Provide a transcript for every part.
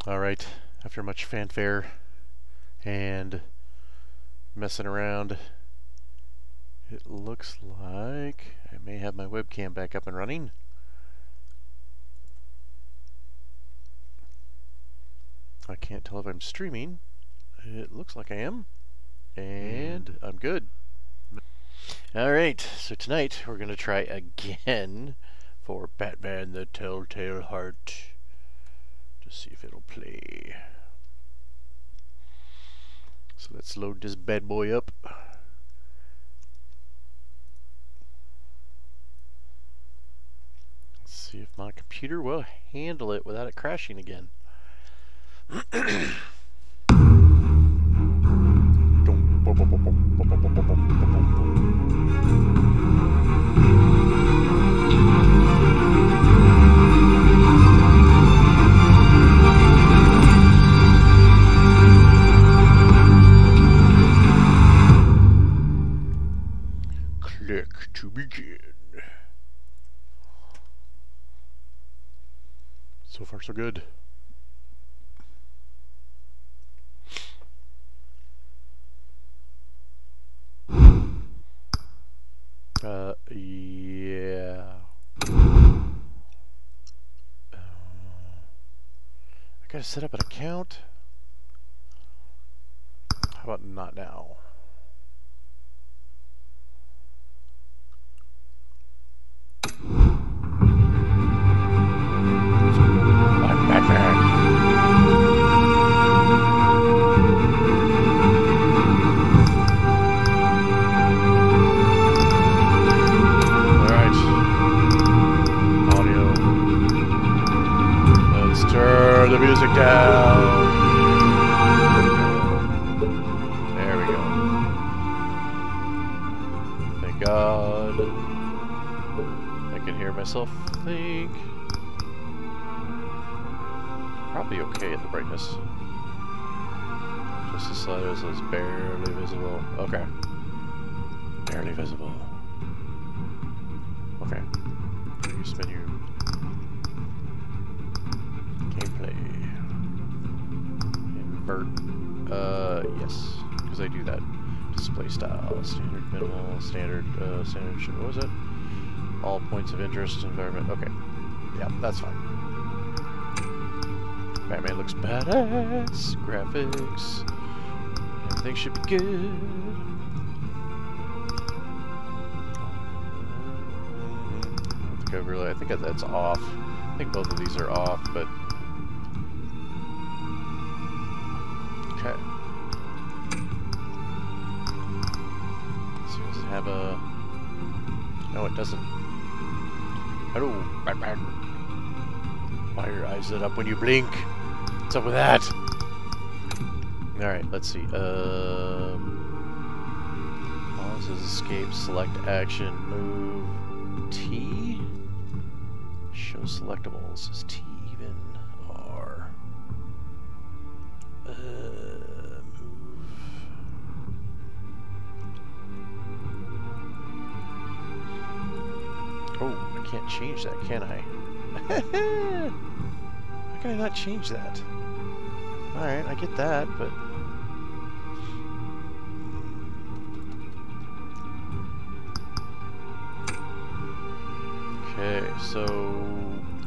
Alright, after much fanfare and messing around, it looks like I may have my webcam back up and running. I can't tell if I'm streaming. It looks like I am. And I'm good. Alright, so tonight we're going to try again for Batman the Telltale Heart. Just see if it'll play. So let's load this bad boy up. Let's see if my computer will handle it without it crashing again. Click to begin. So far so good. Yeah. I gotta set up an account. How about not now? I'm Batman. Turn the music down. There we go. Thank God. I can hear myself think. Probably okay at the brightness. Just the slider says barely visible. Okay. Barely visible. Okay. Use menu. Gameplay. Invert. Yes, because I do that. Display style, standard, minimal, standard, standard. What was it? All points of interest, environment. Okay. Yeah, that's fine. Batman looks badass. Graphics. Everything should be good. I think that's off. I think both of these are off, but okay. So does it have a? No, it doesn't. Hello, Batman. Why are your eyes lit up when you blink? What's up with that? All right, let's see. Pause as escape. Select action. Move. T. Show selectables. Is T even? R. Move. Oh, I can't change that, can I? How can I not change that? Alright, I get that, but... Okay, so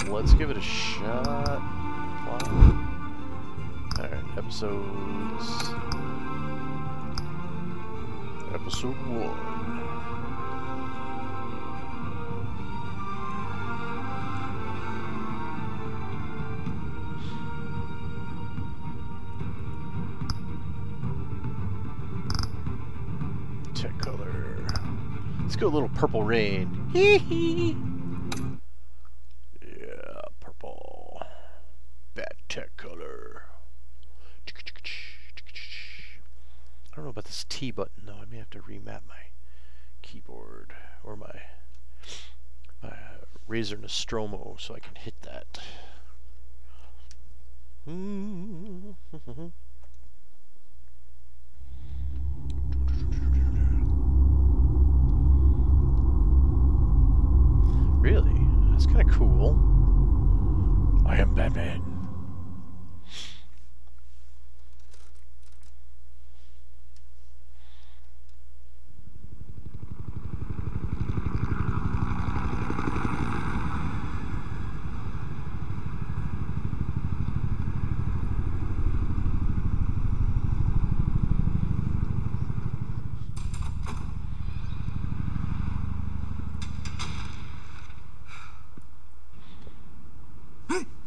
let's give it a shot. Alright, episodes. Episode 1. Tech color. Let's go a little purple rain. Hee hee. Tech color. I don't know about this T button though. I may have to remap my keyboard or my Razer Nostromo so I can hit that. Really? That's kind of cool. I am Batman.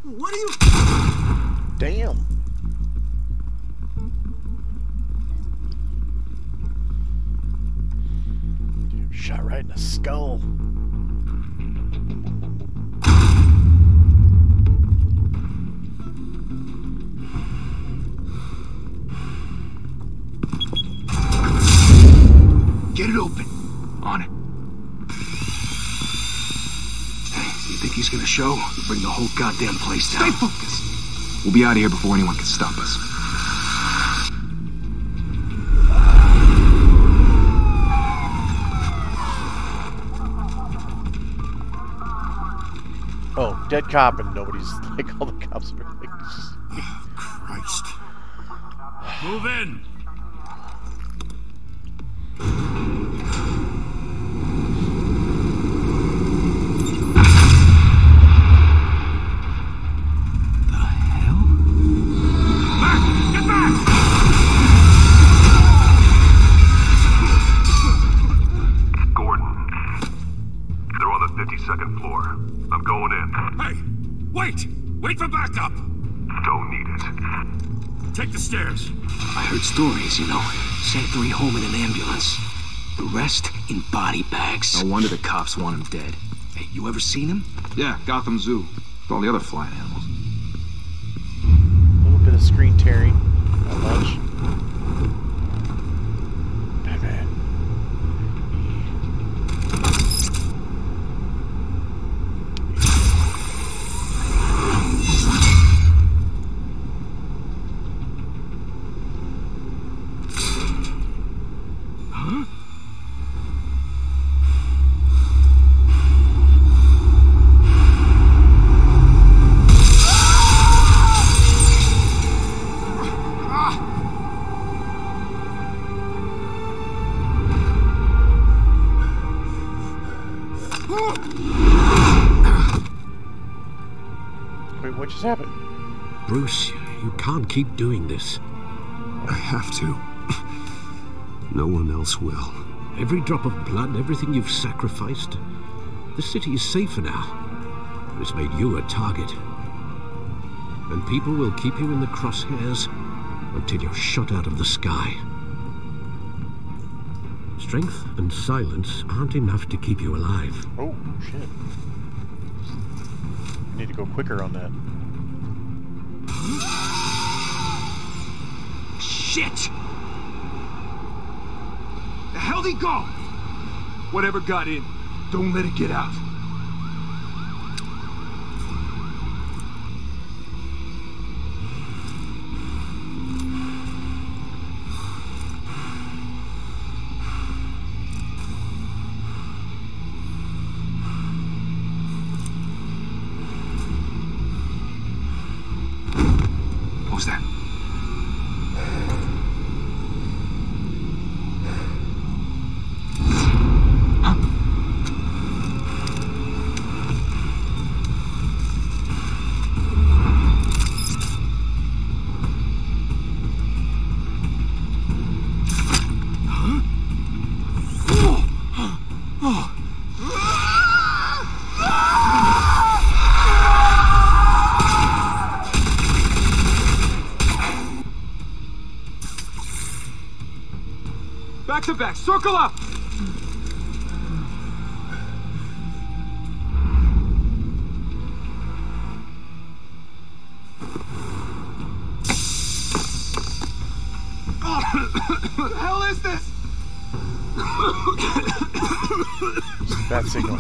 What are you... Damn. Shot right in the skull. Get it open. On it. Hey, you think he's gonna show? We'll bring the whole goddamn place down. Stay focused. We'll be out of here before anyone can stop us. Oh, dead cop and nobody's like all the cops are like. Christ. Move in. Second floor. I'm going in. Hey! Wait! Wait for backup! Don't need it. Take the stairs. I heard stories, you know. Sent 3 home in an ambulance. The rest in body bags. No wonder the cops want him dead. Hey, you ever seen him? Yeah, Gotham Zoo. With all the other flying animals. A little bit of screen tearing. Not much. Batman. Wait, what just happened? Bruce, you can't keep doing this. I have to. No one else will. Every drop of blood, everything you've sacrificed. The city is safer now. It's made you a target. And people will keep you in the crosshairs until you're shot out of the sky. Strength and silence aren't enough to keep you alive. Oh, shit. I need to go quicker on that. Shit! The hell'd he go? Whatever got in, don't let it get out. What was that? Back to back, circle up! What the hell is this? Bad signal.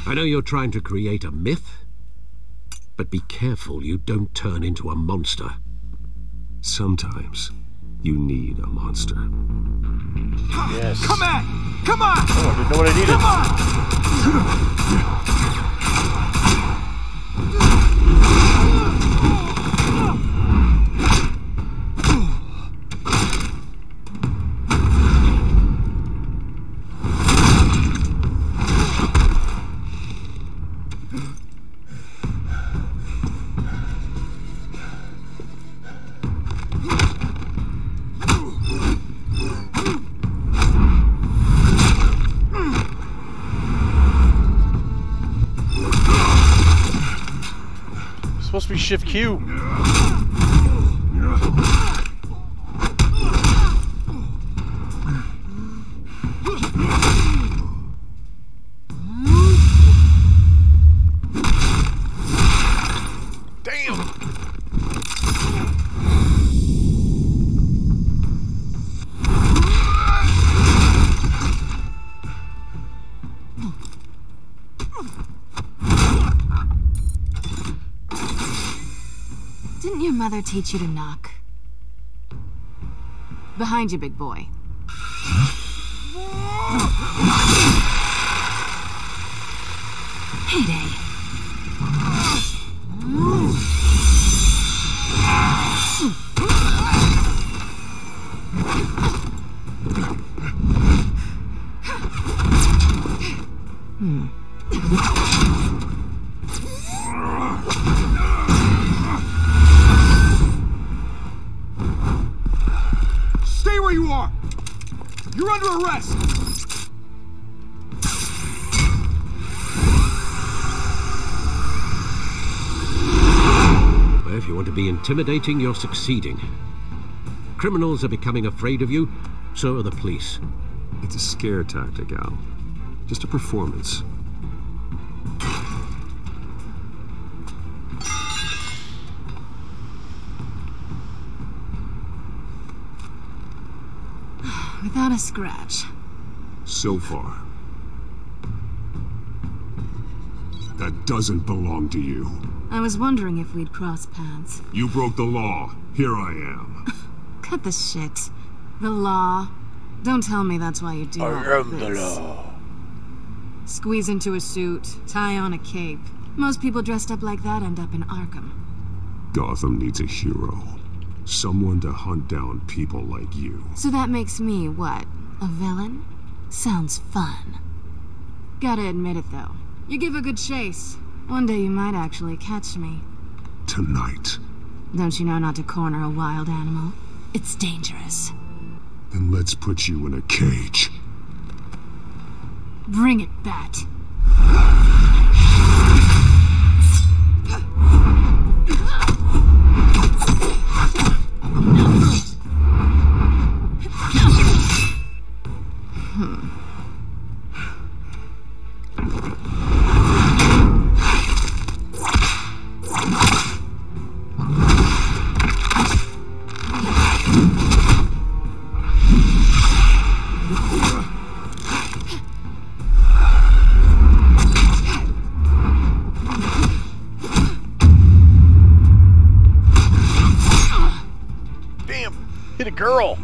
I know you're trying to create a myth, but be careful you don't turn into a monster. Sometimes you need a monster. Yes. Come on! Come on! Oh, I didn't know what I needed. Come on! supposed to be Shift Q. Didn't your mother teach you to knock? Behind you, big boy. Heyday. Stay where you are! You're under arrest! Well, if you want to be intimidating, you're succeeding. Criminals are becoming afraid of you, so are the police. It's a scare tactic, Al. Just a performance. Without a scratch. So far. That doesn't belong to you. I was wondering if we'd cross paths. You broke the law. Here I am. Cut the shit. The law. Don't tell me that's why you do all I am this. the law. Squeeze into a suit, tie on a cape. Most people dressed up like that end up in Arkham. Gotham needs a hero. Someone to hunt down people like you. So that makes me, what, a villain? Sounds fun. Gotta admit it, though. You give a good chase. One day you might actually catch me. Tonight. Don't you know not to corner a wild animal? It's dangerous. Then let's put you in a cage. Bring it, Bat. Hit a girl.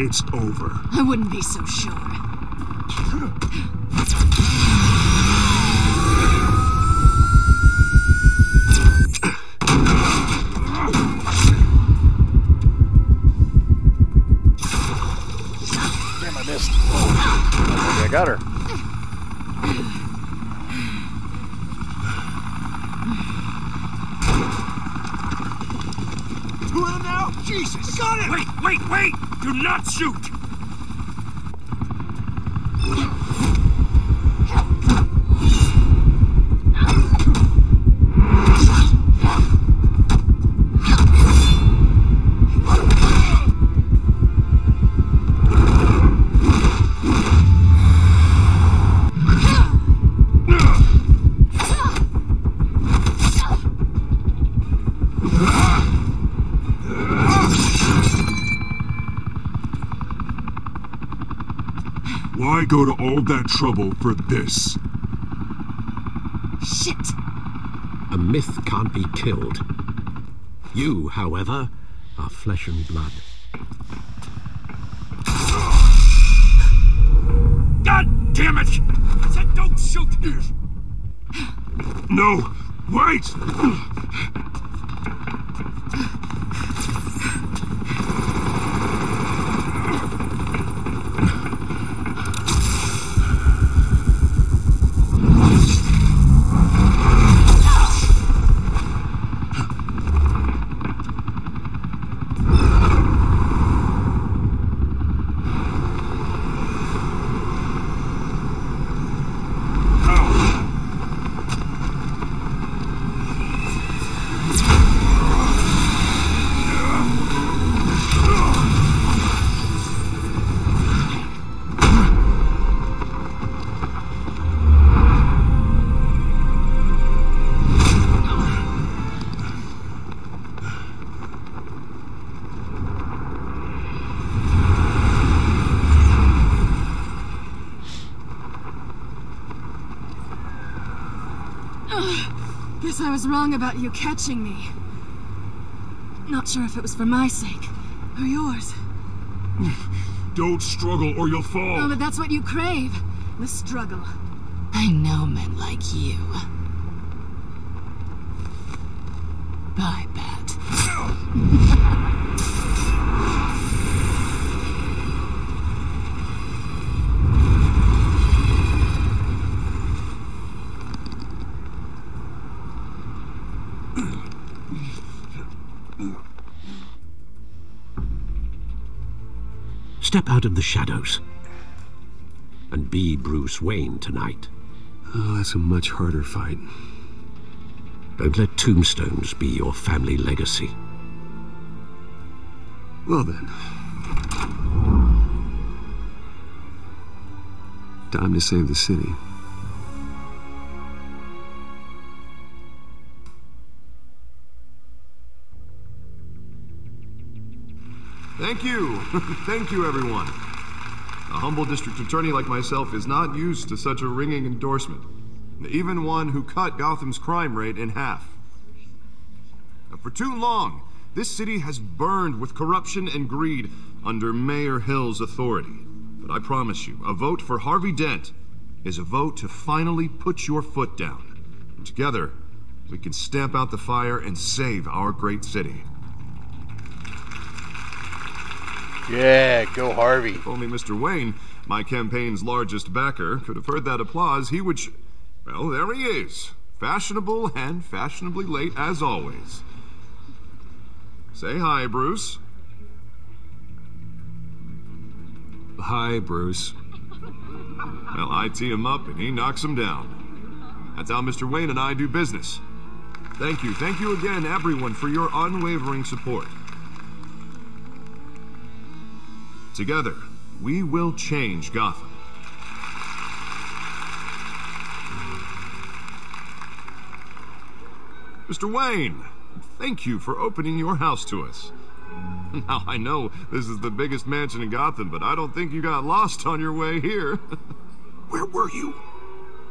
It's over. I wouldn't be so sure. Damn, I missed. Oh, maybe I got her. Two of them now? Jesus! I got it! Wait! Do not shoot! Why go to all that trouble for this? Shit! A myth can't be killed. You, however, are flesh and blood. God damn it! I said don't shoot! No! Wait! Guess I was wrong about you catching me. Not sure if it was for my sake or yours. Don't struggle or you'll fall. Oh, but that's what you crave. The struggle. I know men like you. Bye, Bat. Step out of the shadows and be Bruce Wayne tonight. Oh, that's a much harder fight. Don't let tombstones be your family legacy. Well then. Time to save the city. Thank you. Thank you, everyone. A humble district attorney like myself is not used to such a ringing endorsement. Even one who cut Gotham's crime rate in half. For too long, this city has burned with corruption and greed under Mayor Hill's authority. But I promise you, a vote for Harvey Dent is a vote to finally put your foot down. And together, we can stamp out the fire and save our great city. Yeah, go Harvey. If only Mr. Wayne, my campaign's largest backer, could have heard that applause, he would... Well, there he is. Fashionable and fashionably late as always. Say hi, Bruce. Hi, Bruce. Well, I tee him up and he knocks him down. That's how Mr. Wayne and I do business. Thank you again, everyone, for your unwavering support. Together, we will change Gotham. Mr. Wayne, thank you for opening your house to us. Now, I know this is the biggest mansion in Gotham, but I don't think you got lost on your way here. Where were you?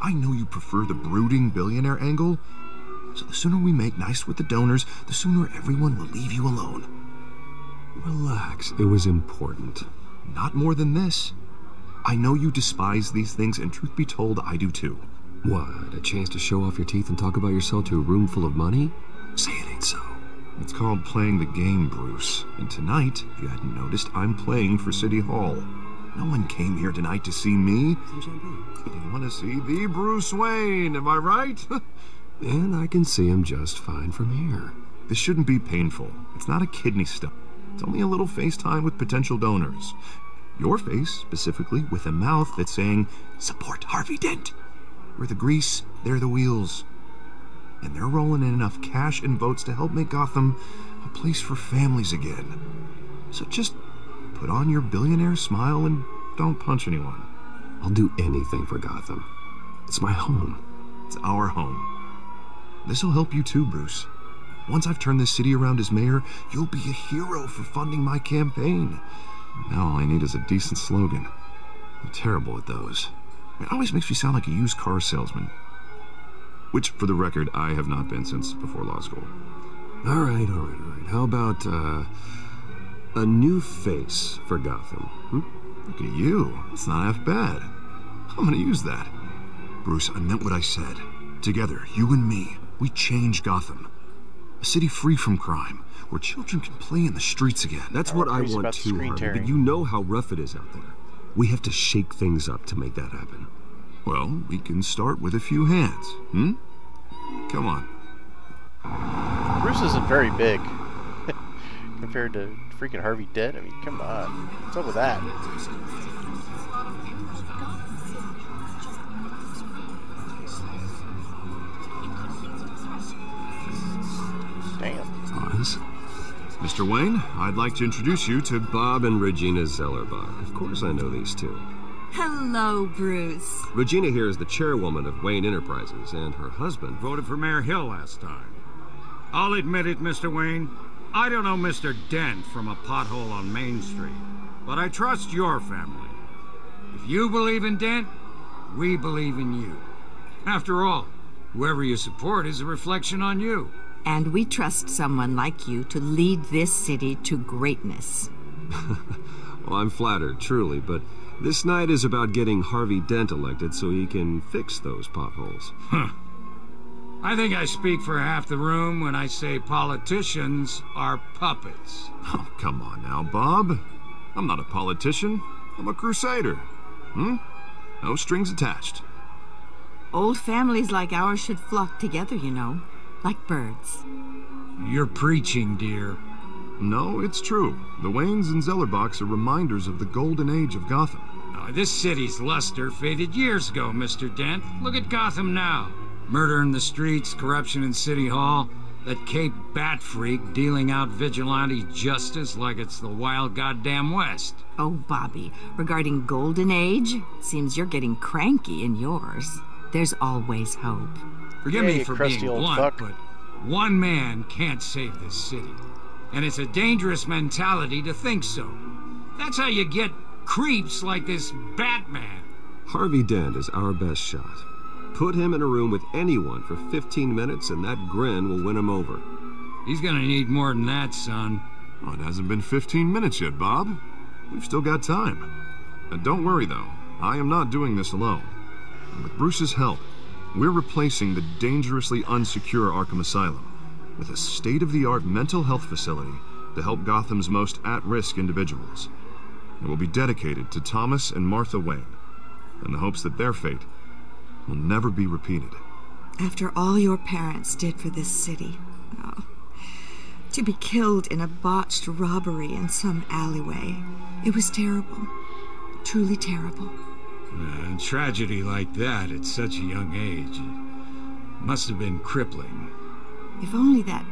I know you prefer the brooding billionaire angle, so the sooner we make nice with the donors, the sooner everyone will leave you alone. Relax, it was important. Not more than this. I know you despise these things, and truth be told, I do too. What, a chance to show off your teeth and talk about yourself to a room full of money? Say it ain't so. It's called playing the game, Bruce. And tonight, if you hadn't noticed, I'm playing for City Hall. No one came here tonight to see me. They want to see the Bruce Wayne, am I right? And I can see him just fine from here. This shouldn't be painful. It's not a kidney stone. It's only a little FaceTime with potential donors. Your face, specifically, with a mouth that's saying, support Harvey Dent. We're the grease, they're the wheels. And they're rolling in enough cash and votes to help make Gotham a place for families again. So just put on your billionaire smile and don't punch anyone. I'll do anything for Gotham. It's my home. It's our home. This'll help you too, Bruce. Once I've turned this city around as mayor, you'll be a hero for funding my campaign. Now all I need is a decent slogan. I'm terrible at those. It always makes me sound like a used car salesman. Which, for the record, I have not been since before law school. All right. How about, a new face for Gotham? Look at you. It's not half bad. I'm gonna use that. Bruce, I meant what I said. Together, you and me, we change Gotham. city free from crime, where children can play in the streets again. That's what I want too, Harvey, but you know how rough it is out there. We have to shake things up to make that happen. Well, we can start with a few hands, hmm? Come on. Bruce isn't very big compared to freaking Harvey Dent. I mean, come on. What's up with that? Damn. Oz? Mr. Wayne, I'd like to introduce you to Bob and Regina Zellerbach. Of course I know these two. Hello, Bruce. Regina here is the chairwoman of Wayne Enterprises, and her husband Voted for Mayor Hill last time. I'll admit it, Mr. Wayne. I don't know Mr. Dent from a pothole on Main Street, but I trust your family. If you believe in Dent, we believe in you. After all, whoever you support is a reflection on you. And we trust someone like you to lead this city to greatness. Well, I'm flattered, truly, but this night is about getting Harvey Dent elected so he can fix those potholes. Huh. I think I speak for half the room when I say politicians are puppets. Oh, come on now, Bob. I'm not a politician. I'm a crusader. Hmm? No strings attached. Old families like ours should flock together, you know, like birds. You're preaching, dear. No, it's true. The Waynes and Zellerbachs are reminders of the golden age of Gotham. Oh, this city's luster faded years ago, Mr. Dent. Look at Gotham now. Murder in the streets, corruption in City Hall, that Cape Bat freak dealing out vigilante justice like it's the wild goddamn West. Oh, Bobby, regarding Golden Age, seems you're getting cranky in yours. There's always hope. Forgive Yeah, me you for crusty being old blunt, fuck. but one man can't save this city. And it's a dangerous mentality to think so. That's how you get creeps like this Batman. Harvey Dent is our best shot. Put him in a room with anyone for 15 minutes and that grin will win him over. He's gonna need more than that, son. Oh, it hasn't been 15 minutes yet, Bob. We've still got time. And don't worry, though. I am not doing this alone. And with Bruce's help, we're replacing the dangerously unsecure Arkham Asylum with a state-of-the-art mental health facility to help Gotham's most at-risk individuals. It will be dedicated to Thomas and Martha Wayne, in the hopes that their fate will never be repeated. After all your parents did for this city, oh, to be killed in a botched robbery in some alleyway, it was terrible. Truly terrible. A tragedy like that at such a young age must have been crippling. If only that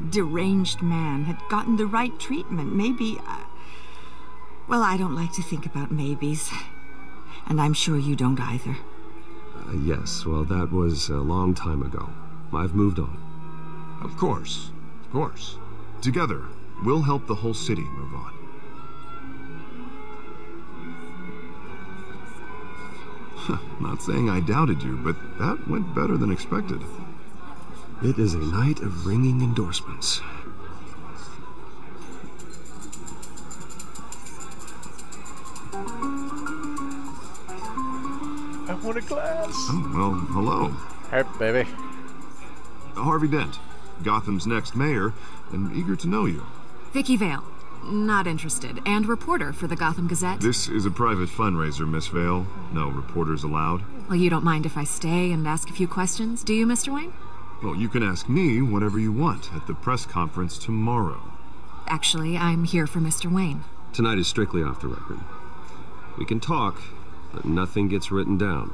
deranged man had gotten the right treatment, maybe... well, I don't like to think about maybes. And I'm sure you don't either. Yes, well, that was a long time ago. I've moved on. Of course. Of course. Together, we'll help the whole city move on. Not saying I doubted you, but that went better than expected. It is a night of ringing endorsements. I want a glass. Oh, well, hello. Hey, baby. Harvey Dent, Gotham's next mayor, and eager to know you. Vicky Vale. Not interested. And reporter for the Gotham Gazette. This is a private fundraiser, Miss Vale. No reporters allowed. Well, you don't mind if I stay and ask a few questions, do you, Mr. Wayne? Well, you can ask me whatever you want at the press conference tomorrow. Actually, I'm here for Mr. Wayne. Tonight is strictly off the record. We can talk, but nothing gets written down.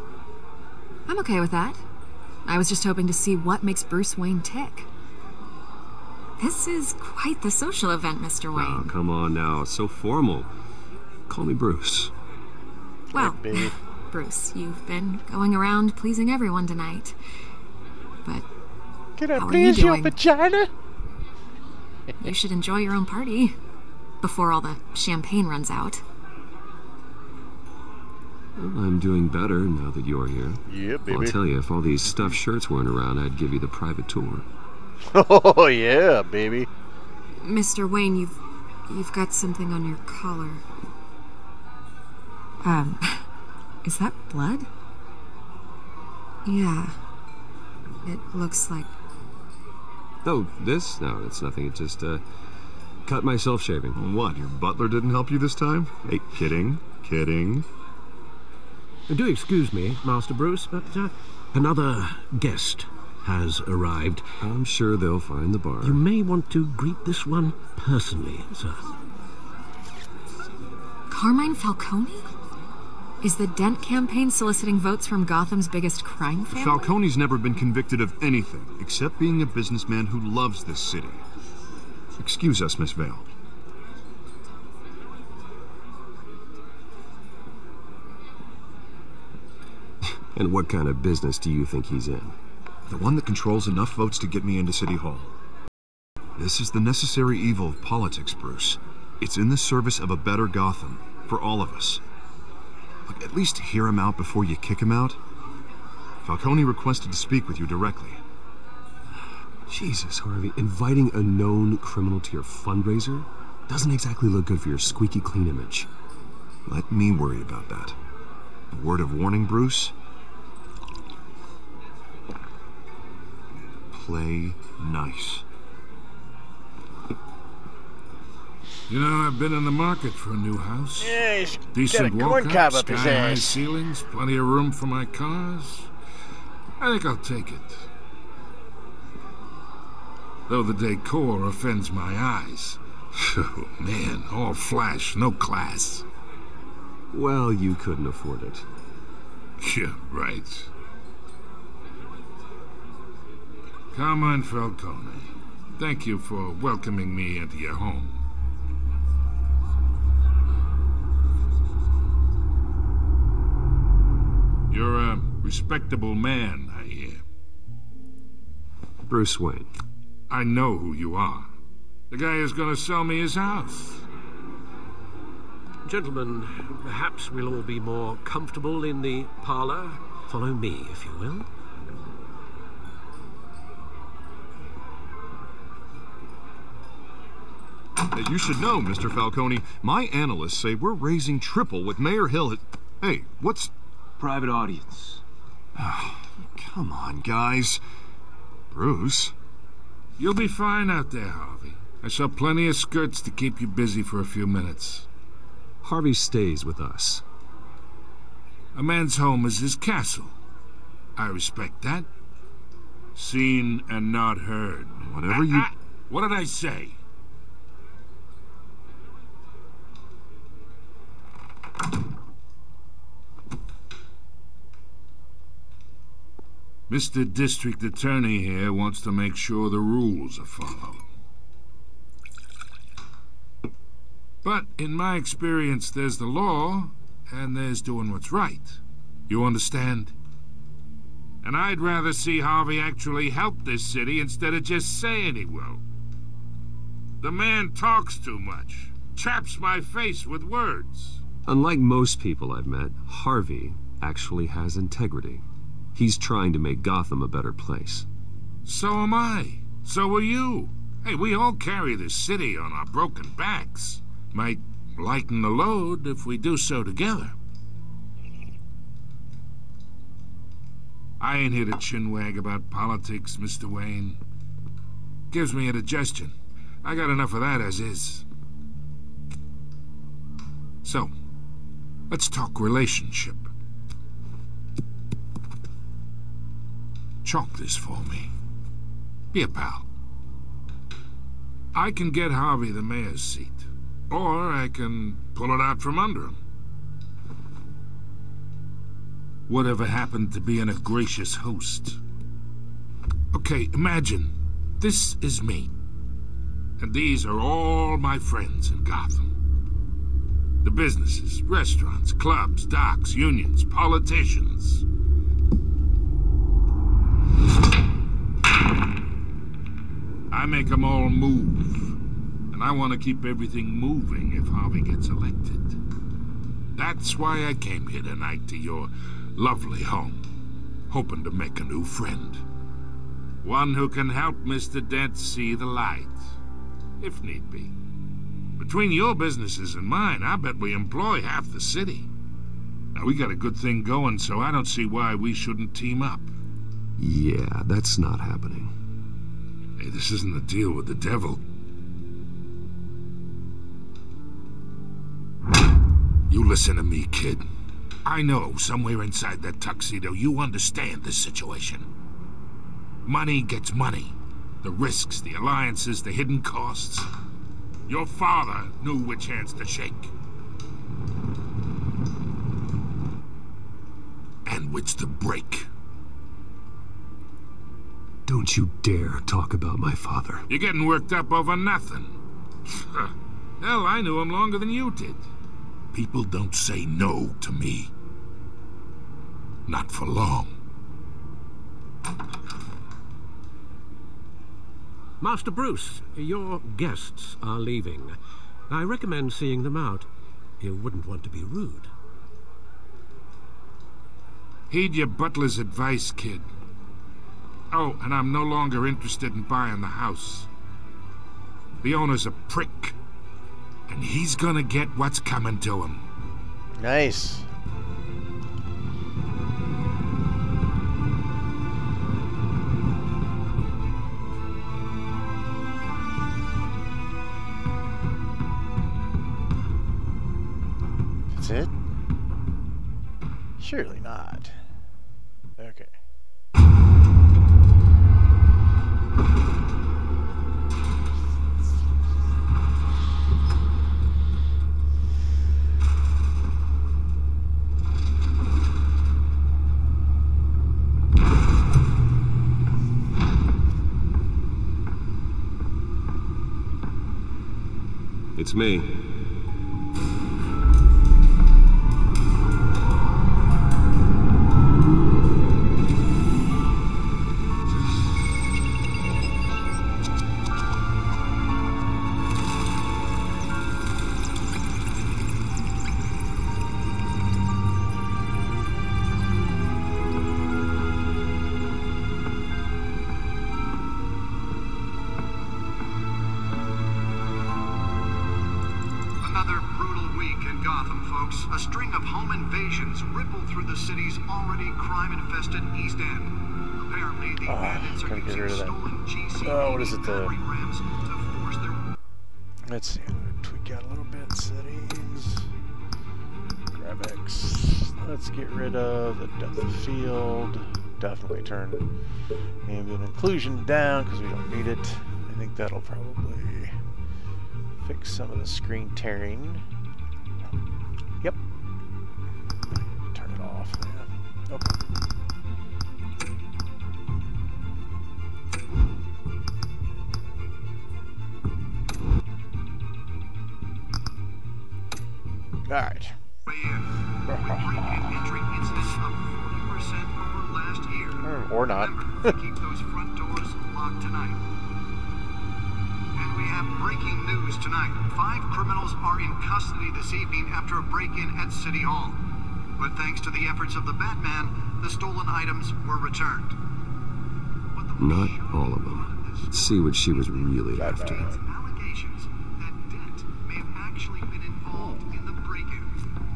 I'm okay with that. I was just hoping to see what makes Bruce Wayne tick. This is quite the social event, Mr. Wayne. Oh, come on now. It's so formal. Call me Bruce. Well, Hey, baby. Bruce, you've been going around pleasing everyone tonight. But Can I how are please you your doing? vagina? You should enjoy your own party before all the champagne runs out. Well, I'm doing better now that you're here. Yeah, baby. I'll tell you, if all these stuffed shirts weren't around, I'd give you the private tour. Oh, yeah, baby. Mr. Wayne, you've got something on your collar. Is that blood? Yeah. It looks like... Oh, this? No, it's nothing. It just, cut myself shaving. What, your butler didn't help you this time? Hey, kidding. Do excuse me, Master Bruce, but another guest has arrived. I'm sure they'll find the bar. You may want to greet this one personally, sir. Carmine Falcone? Is the Dent campaign soliciting votes from Gotham's biggest crime family? Falcone's never been convicted of anything, except being a businessman who loves this city. Excuse us, Miss Vale. And what kind of business do you think he's in? The one that controls enough votes to get me into City Hall. This is the necessary evil of politics, Bruce. It's in the service of a better Gotham, for all of us. Look, at least hear him out before you kick him out. Falcone requested to speak with you directly. Jesus, Harvey, inviting a known criminal to your fundraiser doesn't exactly look good for your squeaky clean image. Let me worry about that. A word of warning, Bruce. Play nice. You know, I've been in the market for a new house. Yeah, he's Decent got a corn cob up his sky-high ass. ceilings, plenty of room for my cars. I think I'll take it. Though the decor offends my eyes. Oh, man, all flash, no class. Well, you couldn't afford it. Yeah, right. Carmine Falcone, thank you for welcoming me into your home. You're a respectable man, I hear. Bruce Wayne. I know who you are. The guy who's gonna sell me his house. Gentlemen, perhaps we'll all be more comfortable in the parlor. Follow me, if you will. You should know, Mr. Falcone, my analysts say we're raising triple what Mayor Hill has... Hey, what's... Private audience. Come on, guys. Bruce? You'll be fine out there, Harvey. I saw plenty of skirts to keep you busy for a few minutes. Harvey stays with us. A man's home is his castle. I respect that. Seen and not heard. Whatever you... What did I say? Mr. District Attorney here wants to make sure the rules are followed. But in my experience, there's the law, and there's doing what's right. You understand? And I'd rather see Harvey actually help this city instead of just saying he will. The man talks too much, chaps my face with words. Unlike most people I've met, Harvey actually has integrity. He's trying to make Gotham a better place. So am I. So are you. Hey, we all carry this city on our broken backs. Might lighten the load if we do so together. I ain't here to chinwag about politics, Mr. Wayne. Gives me indigestion. I got enough of that as is. So, let's talk relationship. Chalk this for me. Be a pal. I can get Harvey the mayor's seat, or I can pull it out from under him. Whatever happened to being a gracious host? Okay, imagine this is me, and these are all my friends in Gotham. The businesses, restaurants, clubs, docks, unions, politicians. I make them all move, and I want to keep everything moving if Harvey gets elected. That's why I came here tonight to your lovely home, hoping to make a new friend. One who can help Mr. Dent see the light, if need be. Between your businesses and mine, I bet we employ half the city. Now, we got a good thing going, so I don't see why we shouldn't team up. Yeah, that's not happening. Hey, this isn't a deal with the devil. You listen to me, kid. I know somewhere inside that tuxedo you understand this situation. Money gets money. The risks, the alliances, the hidden costs. Your father knew which hands to shake. And which to break. Don't you dare talk about my father. You're getting worked up over nothing. Hell, I knew him longer than you did. People don't say no to me. Not for long. Master Bruce, your guests are leaving. I recommend seeing them out. You wouldn't want to be rude. Heed your butler's advice, kid. Oh, and I'm no longer interested in buying the house. The owner's a prick. And he's gonna get what's coming to him. Nice. That's it? Surely not. Okay. It's me. A string of home invasions rippled through the city's already crime-infested East End. Apparently, the bandits are using stolen GC what is it? battery rams to force their... Let's see. I'm gonna tweak out a little bit. Settings. Graphics. Let's get rid of the depth of field. Definitely turn ambient occlusion down because we don't need it. I think that'll probably fix some of the screen tearing. Yep. Turn it off. Yeah. Okay. All right. Entry incidence of 40% over last year. Or not. Remember to keep those front doors locked tonight. And we have breaking news tonight. 5 criminals are in custody this evening after a break-in at City Hall. But thanks to the efforts of the Batman, the stolen items were returned. Not all of them. Let's see what she was really after. Allegations that Dent may have actually been involved in the break-in.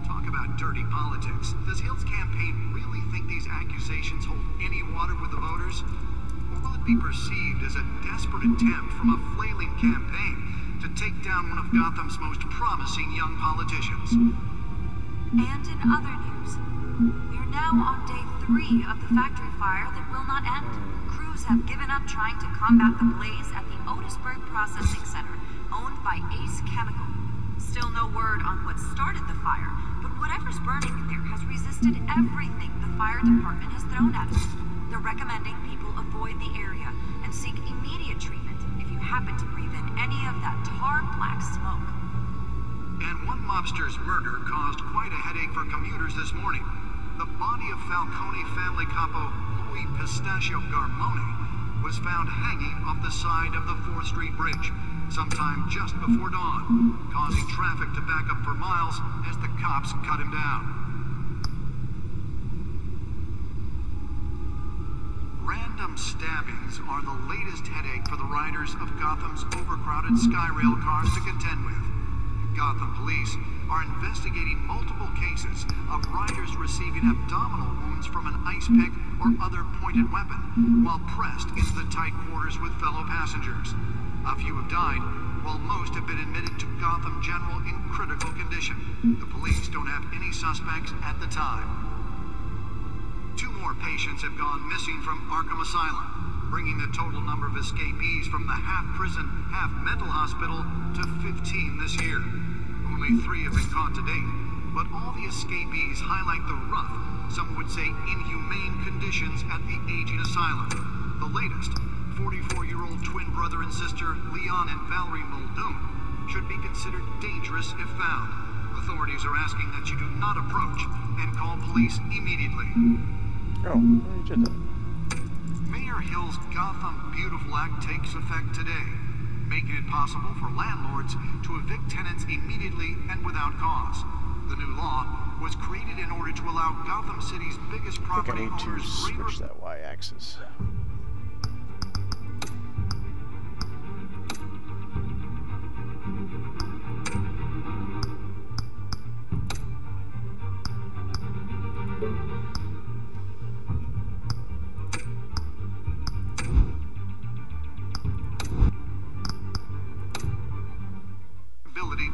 Talk about dirty politics. Does Hill's campaign really think these accusations hold any water with the voters? Or will it be perceived as a desperate attempt from a flailing campaign to take down one of Gotham's most promising young politicians? And in other news, we're now on day 3 of the factory fire that will not end. Crews have given up trying to combat the blaze at the Otisburg Processing Center, owned by Ace Chemical. Still no word on what started the fire, but whatever's burning in there has resisted everything the fire department has thrown at it. They're recommending people avoid the area and seek immediate treatment if you happen to breathe in any of that tar black smoke. And one mobster's murder caused quite a headache for commuters this morning. The body of Falcone family capo Louis Pistachio Garmone was found hanging off the side of the 4th Street Bridge sometime just before dawn, causing traffic to back up for miles as the cops cut him down. Random stabbings are the latest headache for the riders of Gotham's overcrowded Skyrail cars to contend with. Gotham police are investigating multiple cases of riders receiving abdominal wounds from an ice pick or other pointed weapon while pressed into the tight quarters with fellow passengers. A few have died, while most have been admitted to Gotham General in critical condition. The police don't have any suspects at the time. 2 more patients have gone missing from Arkham Asylum, bringing the total number of escapees from the half-prison, half-mental hospital to 15 this year. Only 3 have been caught to date, but all the escapees highlight the rough, some would say inhumane conditions at the aging asylum. The latest, 44-year-old twin brother and sister Leon and Valerie Muldoon, should be considered dangerous if found. Authorities are asking that you do not approach and call police immediately. Oh, you did that. Mayor Hill's Gotham Beautiful Act takes effect today, making it possible for landlords to evict tenants immediately and without cause. The new law was created in order to allow Gotham City's biggest property owners I need to switch that y-axis.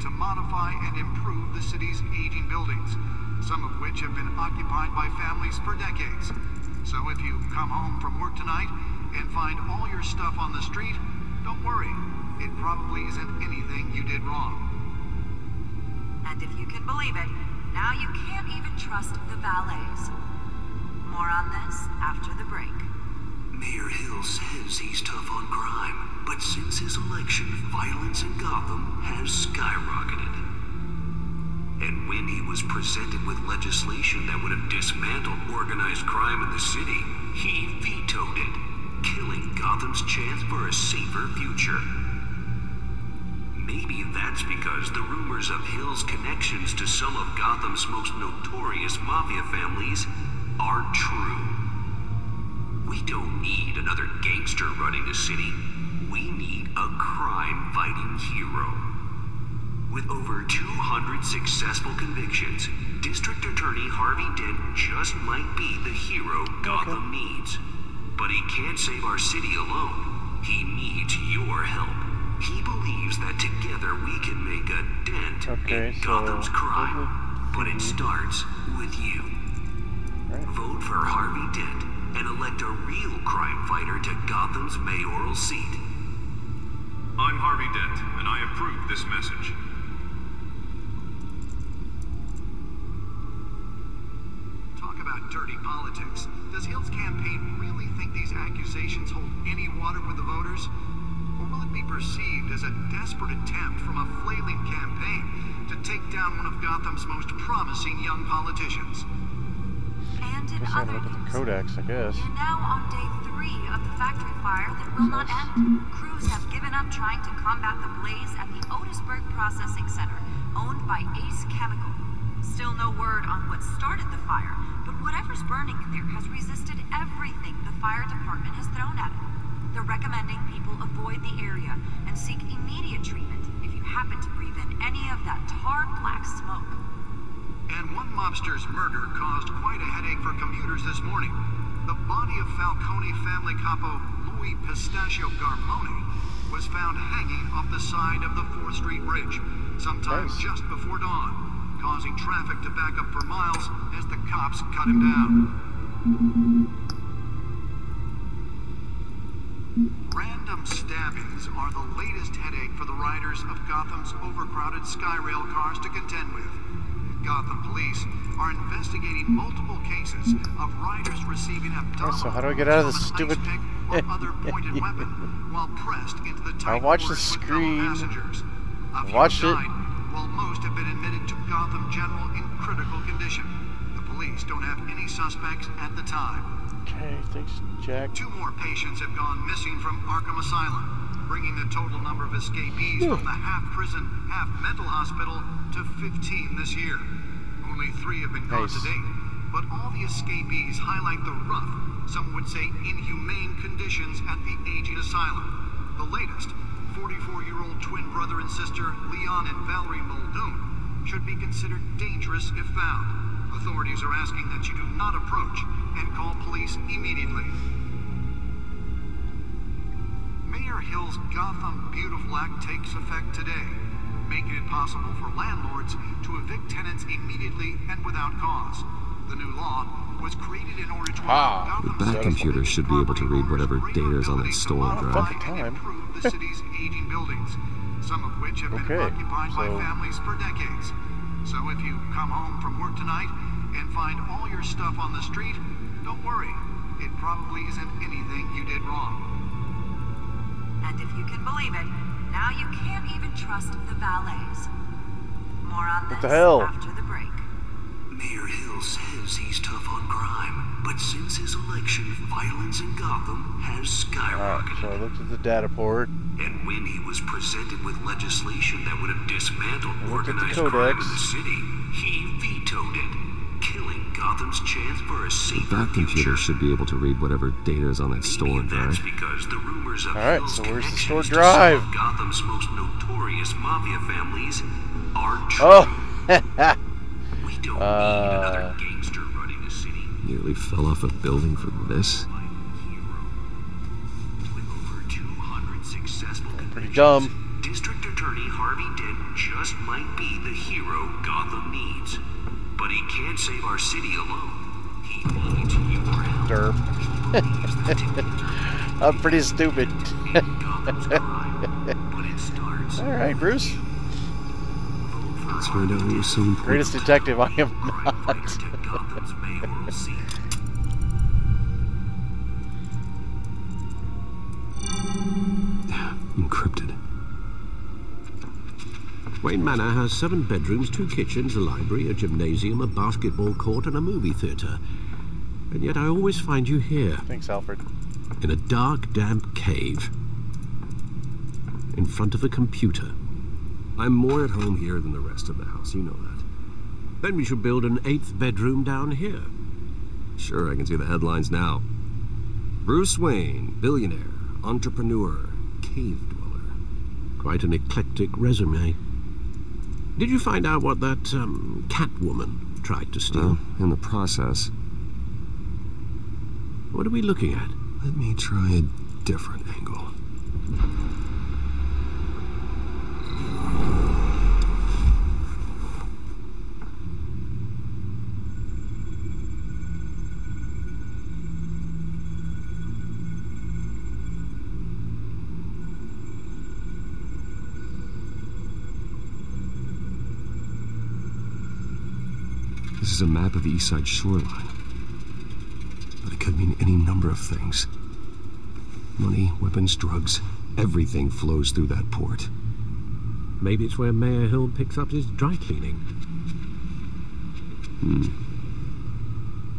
to modify and improve the city's aging buildings, some of which have been occupied by families for decades. So if you come home from work tonight and find all your stuff on the street, don't worry. It probably isn't anything you did wrong. And if you can believe it, now you can't even trust the valets. More on this after the break. Mayor Hill says he's tough on crime, but since his election, violence in Gotham has skyrocketed. And when he was presented with legislation that would have dismantled organized crime in the city, he vetoed it, killing Gotham's chance for a safer future. Maybe that's because the rumors of Hill's connections to some of Gotham's most notorious mafia families are true. We don't need another gangster running the city. We need a crime-fighting hero. With over 200 successful convictions, District Attorney Harvey Dent just might be the hero Gotham needs. But he can't save our city alone. He needs your help. He believes that together we can make a dent in Gotham's crime. But it starts with you. Vote for Harvey Dent and elect a real crime fighter to Gotham's mayoral seat. I'm Harvey Dent, and I approve this message. Talk about dirty politics. Does Hill's campaign really think these accusations hold any water with the voters? Or will it be perceived as a desperate attempt from a flailing campaign to take down one of Gotham's most promising young politicians? And in other news, Codex, I guess. You're now on day 3 of the factory fire that will not end. Crews have given up trying to combat the blaze at the Otisburg Processing Center, owned by Ace Chemical. Still no word on what started the fire, but whatever's burning in there has resisted everything the fire department has thrown at it. They're recommending people avoid the area and seek immediate treatment if you happen to breathe in any of that tar black smoke. And one mobster's murder caused quite a headache for commuters this morning. The body of Falcone family capo Louis Pistachio Garmone was found hanging off the side of the 4th Street Bridge sometime just before dawn, causing traffic to back up for miles as the cops cut him down. Random stabbings are the latest headache for the riders of Gotham's overcrowded Skyrail cars to contend with. Gotham police are investigating multiple cases of riders receiving abdominal so how do I get out of this stupid or other pointed weapon while pressed into the tight I watched the quarters with fellow screen. passengers. A few Watched have it. died, while most have been admitted to Gotham General in critical condition. The police don't have any suspects at the time. Okay, thanks, Jack. 2 more patients have gone missing from Arkham Asylum, bringing the total number of escapees from the half-prison, half-mental hospital to 15 this year. Only 3 have been caught to date, but all the escapees highlight the rough, some would say inhumane conditions at the aging asylum. The latest, 44-year-old twin brother and sister Leon and Valerie Muldoon, should be considered dangerous if found. Authorities are asking that you do not approach and call police immediately. Mayor Hill's Gotham Beautiful Act takes effect today, making it possible for landlords to evict tenants immediately and without cause. The new law was created in order to allow The back computer should be able to read whatever data is on that stolen drive. improve the city's aging buildings, some of which have been occupied by families for decades. So if you come home from work tonight and find all your stuff on the street, don't worry. It probably isn't anything you did wrong. And if you can believe it, now you can't even trust the valets. More on this after the break. Mayor Hill says he's tough on crime, but since his election, violence in Gotham has skyrocketed. So I looked at the data port. And when he was presented with legislation that would have dismantled organized crime in the city, he vetoed it, killing Gotham's chance for a safer The back computer should be able to read whatever data is on that stolen drive. That's because the rumors of Alright, so where's the stored drive? Some of Gotham's most notorious mafia families are true. We don't need another gangster running the city. Nearly fell off a building for this. With over 200 successful Pretty dumb. District Attorney Harvey Dent just might be the hero Gotham needs. But he can't save our city alone. He needs your help. I'm pretty stupid. Alright, Bruce. Let's find out what was so important. Greatest detective I am not. Encrypted. Wayne Manor has 7 bedrooms, 2 kitchens, a library, a gymnasium, a basketball court, and a movie theatre. And yet I always find you here. Thanks, Alfred. In a dark, damp cave. In front of a computer. I'm more at home here than the rest of the house, you know that. Then we should build an 8th bedroom down here. Sure, I can see the headlines now. Bruce Wayne, billionaire, entrepreneur, cave dweller. Quite an eclectic resume. Did you find out what that Catwoman tried to steal? In the process. What are we looking at? Let me try a different angle. This is a map of the East Side shoreline. But it could mean any number of things. Money, weapons, drugs, everything flows through that port. Maybe it's where Mayor Hill picks up his dry cleaning.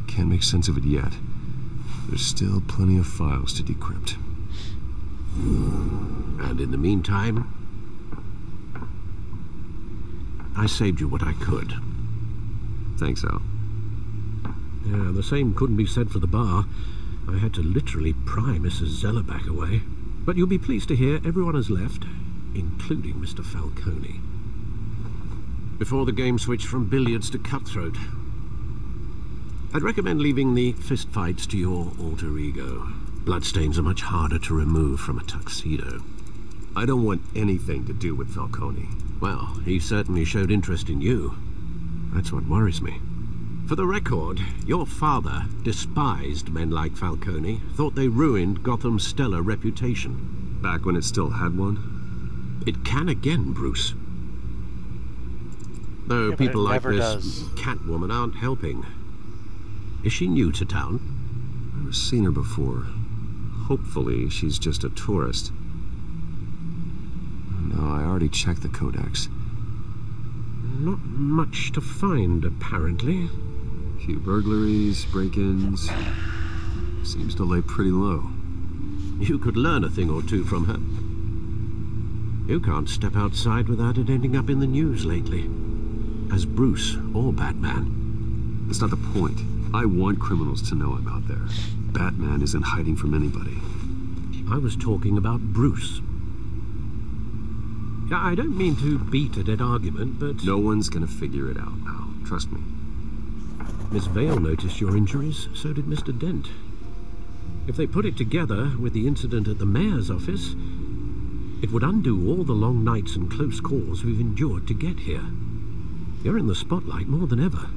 Can't make sense of it yet. There's still plenty of files to decrypt. And in the meantime, I saved you what I could. Thanks, Al. Yeah, the same couldn't be said for the bar. I had to literally pry Mrs. Zellerback away. But you'll be pleased to hear everyone has left, including Mr. Falcone. Before the game switched from billiards to cutthroat. I'd recommend leaving the fistfights to your alter ego. Bloodstains are much harder to remove from a tuxedo. I don't want anything to do with Falcone. Well, he certainly showed interest in you. That's what worries me. For the record, your father despised men like Falcone, thought they ruined Gotham's stellar reputation. Back when it still had one? It can again, Bruce. Though people like this Catwoman aren't helping. Is she new to town? I've never seen her before. Hopefully, she's just a tourist. No, I already checked the codex. Not much to find, apparently. A few burglaries, break-ins. Seems to lay pretty low. You could learn a thing or two from her. You can't step outside without it ending up in the news lately. As Bruce or Batman. That's not the point. I want criminals to know I'm out there. Batman isn't hiding from anybody. I was talking about Bruce. I don't mean to beat a dead argument, but... No one's gonna figure it out, Al. Trust me. Miss Vale noticed your injuries, so did Mr. Dent. If they put it together with the incident at the mayor's office, it would undo all the long nights and close calls we've endured to get here. You're in the spotlight more than ever.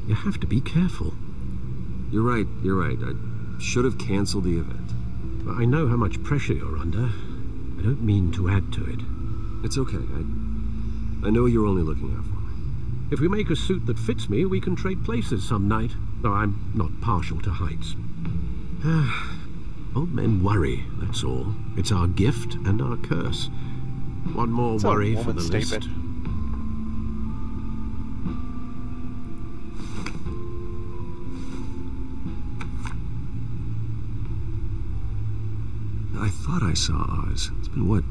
You have to be careful. You're right. I should have canceled the event. I know how much pressure you're under. I don't mean to add to it. It's okay. I know you're only looking out for me. If we make a suit that fits me, we can trade places some night. Though I'm not partial to heights. Old men worry, that's all. It's our gift and our curse. One more worry for the list. I thought I saw Oz. It's been, what,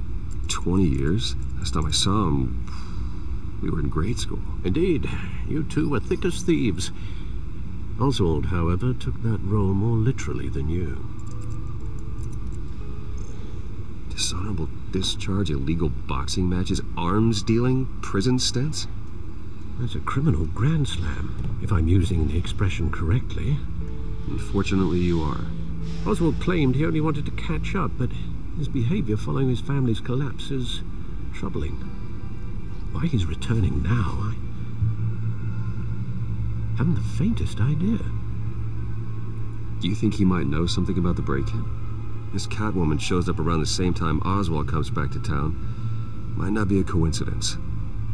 20 years? Last time I saw him, we were in grade school. Indeed. You two were thick as thieves. Oswald, however, took that role more literally than you. Dishonorable discharge, illegal boxing matches, arms dealing, prison stints? That's a criminal grand slam, if I'm using the expression correctly. Unfortunately, you are. Oswald claimed he only wanted to catch up, but his behavior following his family's collapse is troubling. Why he's returning now, I haven't the faintest idea. Do you think he might know something about the break-in? This Catwoman shows up around the same time Oswald comes back to town. Might not be a coincidence.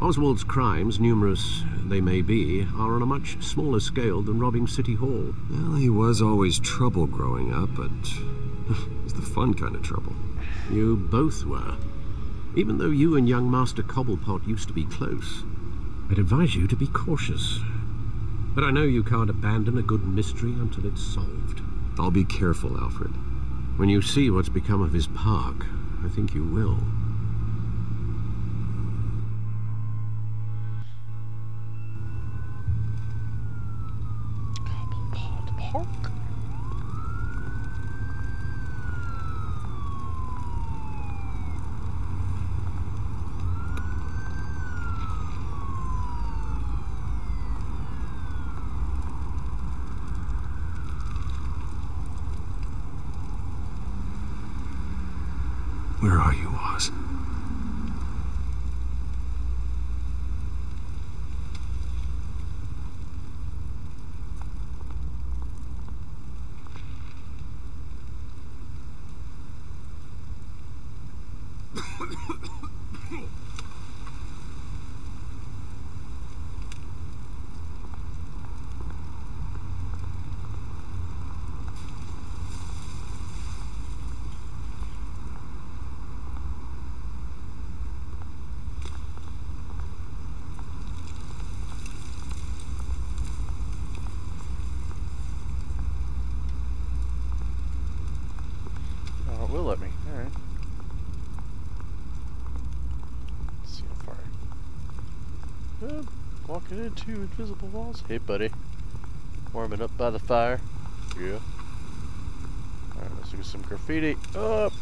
Oswald's crimes, numerous they may be, are on a much smaller scale than robbing City Hall. Well, he was always trouble growing up, but it's the fun kind of trouble. You both were. Even though you and young Master Cobblepot used to be close, I'd advise you to be cautious. But I know you can't abandon a good mystery until it's solved. I'll be careful, Alfred. When you see what's become of his park, I think you will. Cobblepot Park? Where are you, Oz? Will let me. Alright. Let's see how far. Walking into invisible walls. Hey, buddy. Warming up by the fire. Yeah. Alright, let's do some graffiti. Up!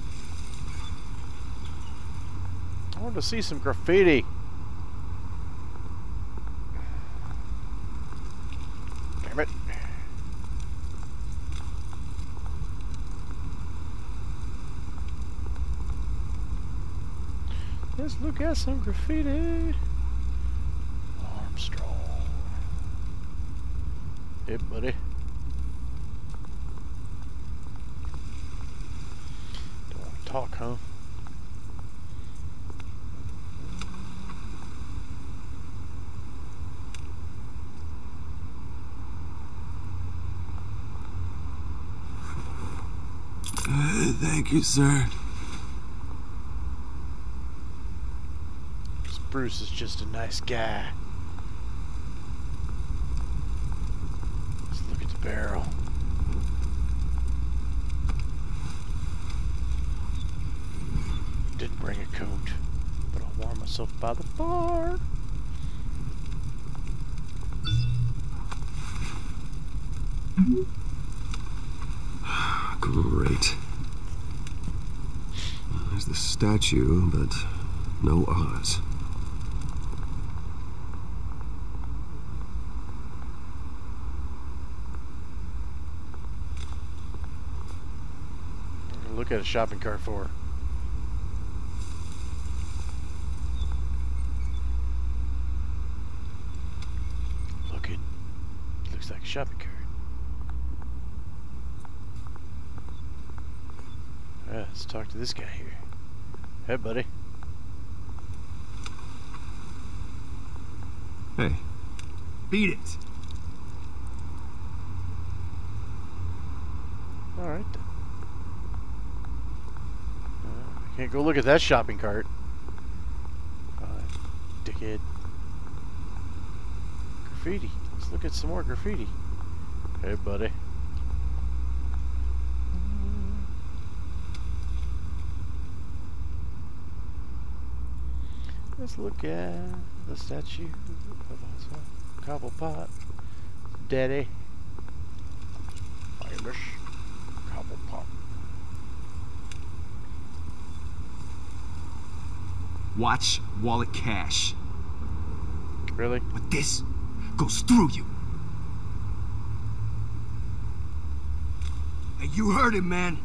I want to see some graffiti. Damn it. Let's look at some graffiti. Armstrong. Hey, buddy. Don't want to talk, huh? Thank you, sir. Bruce is just a nice guy. Let's look at the barrel. Didn't bring a coat, but I'll warm myself by the fire. Great. There's the statue, but no Oz. look at a shopping cart for? Looking. Looks like a shopping cart. Alright, let's talk to this guy here. Hey, buddy. Hey. Beat it. Alright then. I can't go look at that shopping cart. Dickhead. Graffiti. Let's look at some more graffiti. Hey, buddy. Let's look at the statue of Cobblepot. Daddy. Irish Cobblepot. Watch wallet cash. Really? But this goes through you. Hey, you heard him, man.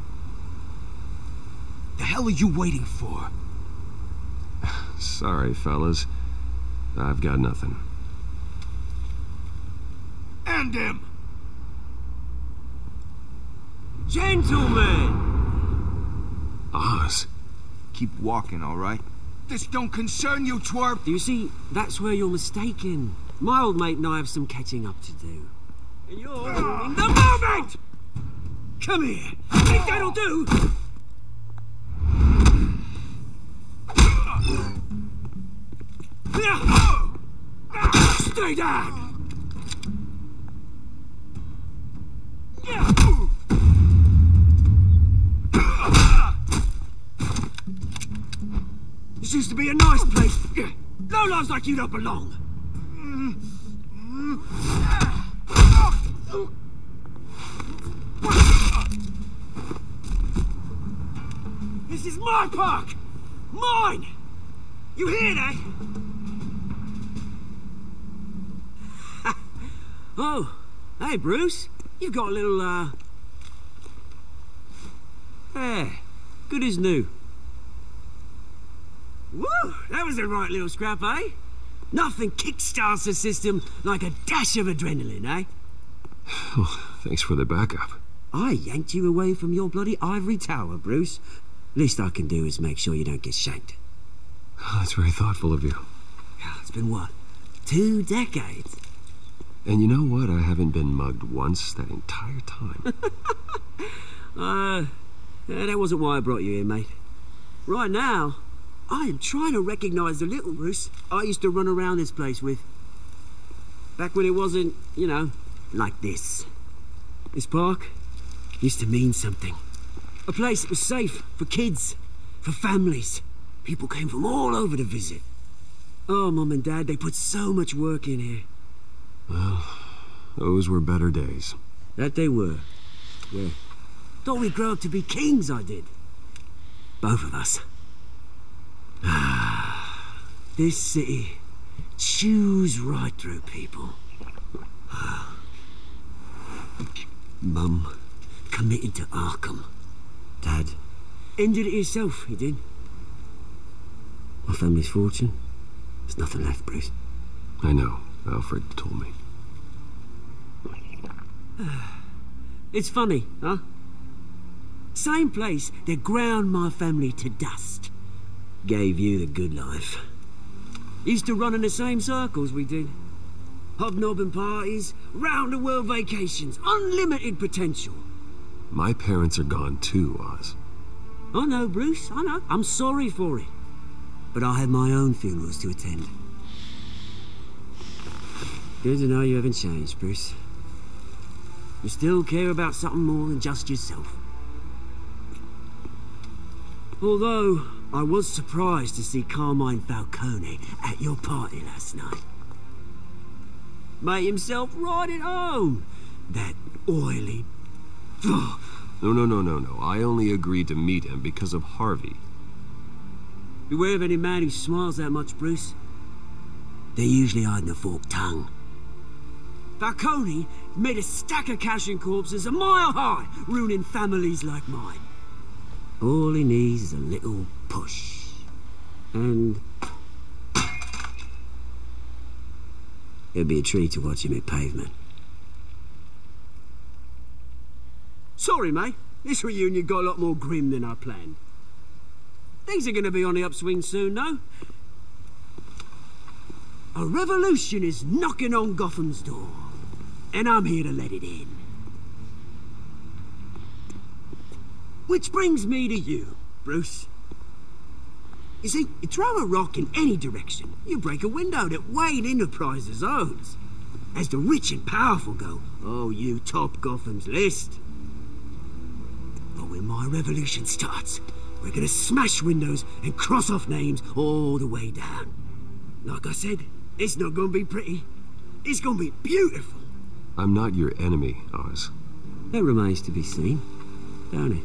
The hell are you waiting for? Sorry, fellas. I've got nothing. End him! Gentlemen! Oz. Keep walking, all right? This don't concern you, twerp! You see, that's where you're mistaken. My old mate and I have some catching up to do. And you're ruining the moment! Come here! Think that'll do? Stay down! This used to be a nice place. No lives like you don't belong. This is my park! Mine! You hear that? Oh, hey Bruce. You've got a little, Hey, good as new. Woo! That was a right little scrap, eh? Nothing kickstarts the system like a dash of adrenaline, eh? Oh, thanks for the backup. I yanked you away from your bloody ivory tower, Bruce. Least I can do is make sure you don't get shanked. Oh, that's very thoughtful of you. It's been what? 2 decades? And you know what? I haven't been mugged once that entire time. That wasn't why I brought you here, mate. Right now, I am trying to recognize the little Bruce I used to run around this place with. Back when it wasn't, you know, like this. This park used to mean something. A place that was safe for kids, for families. People came from all over to visit. Oh, Mum and Dad, they put so much work in here. Well, those were better days. That they were. Yeah. Thought we'd grow up to be kings, I did. Both of us. This city chews right through people. Mum committed to Arkham. Dad ended it himself, he did. My family's fortune. There's nothing left, Bruce. I know. Alfred told me. It's funny, huh? Same place that ground my family to dust. Gave you the good life. Used to run in the same circles we did. Hobnobbing parties, round-the-world vacations, unlimited potential. My parents are gone too, Oz. I know, Bruce, I know. I'm sorry for it. But I have my own funerals to attend. Good to know you haven't changed, Bruce. You still care about something more than just yourself. Although, I was surprised to see Carmine Falcone at your party last night. Made himself right at home. That oily... No. I only agreed to meet him because of Harvey. Beware of any man who smiles that much, Bruce. They're usually hiding a forked tongue. Falcone made a stack of cash and corpses a mile high, ruining families like mine. All he needs is a little push. And it'd be a treat to watch him hit pavement. Sorry, mate. This reunion got a lot more grim than I planned. Things are going to be on the upswing soon, though. A revolution is knocking on Gotham's door, and I'm here to let it in. Which brings me to you, Bruce. You see, you throw a rock in any direction, you break a window that Wayne Enterprises owns. As the rich and powerful go, oh, you top Gotham's list. But when my revolution starts, we're gonna smash windows and cross off names all the way down. Like I said, it's not gonna be pretty. It's gonna be beautiful. I'm not your enemy, Oz. That remains to be seen, don't it?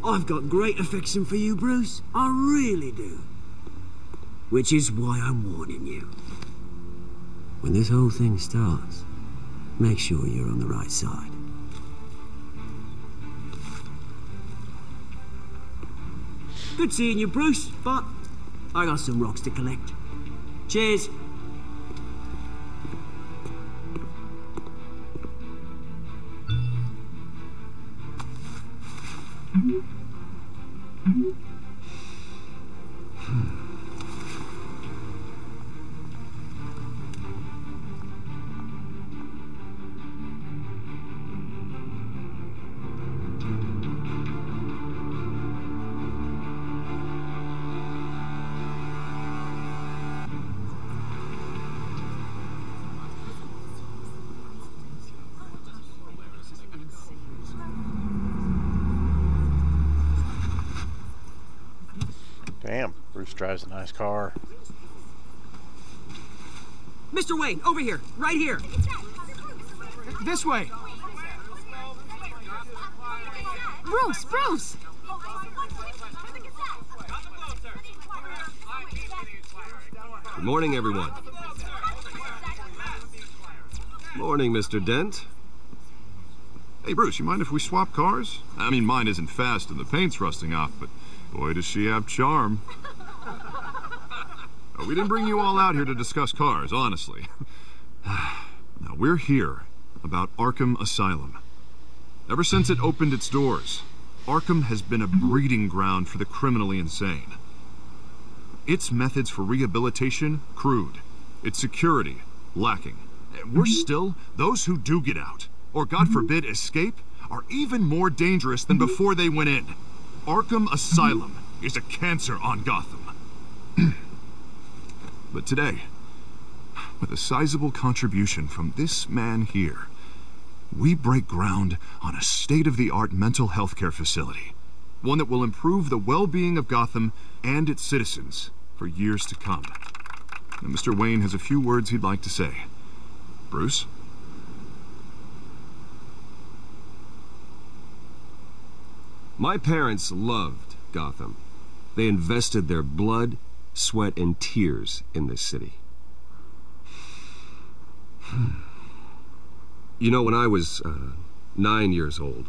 I've got great affection for you, Bruce. I really do. Which is why I'm warning you. When this whole thing starts, make sure you're on the right side. Good seeing you, Bruce, but I got some rocks to collect. Cheers. Damn, Bruce drives a nice car. Mr. Wayne, over here, right here. This way. Bruce, Bruce! Good morning, everyone. Morning, Mr. Dent. Hey, Bruce, you mind if we swap cars? I mean, mine isn't fast and the paint's rusting off, but boy, does she have charm. We didn't bring you all out here to discuss cars, honestly. Now, we're here about Arkham Asylum. Ever since it opened its doors, Arkham has been a breeding ground for the criminally insane. Its methods for rehabilitation, crude. Its security, lacking. And worse still, those who do get out, or God forbid escape, are even more dangerous than before they went in. Arkham Asylum is a cancer on Gotham. But today, with a sizable contribution from this man here, we break ground on a state-of-the-art mental health care facility. One that will improve the well-being of Gotham and its citizens for years to come. And Mr. Wayne has a few words he'd like to say. Bruce? My parents loved Gotham. They invested their blood, sweat, and tears in this city. You know, when I was 9 years old,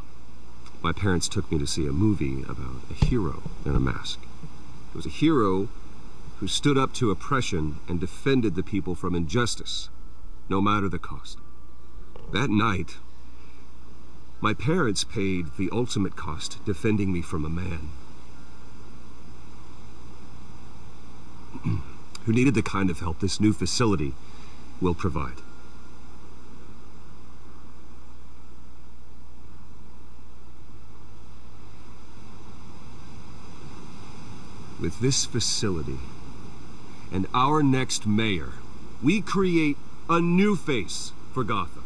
my parents took me to see a movie about a hero in a mask. It was a hero who stood up to oppression and defended the people from injustice, no matter the cost. That night, my parents paid the ultimate cost defending me from a man who needed the kind of help this new facility will provide. With this facility and our next mayor, we create a new face for Gotham.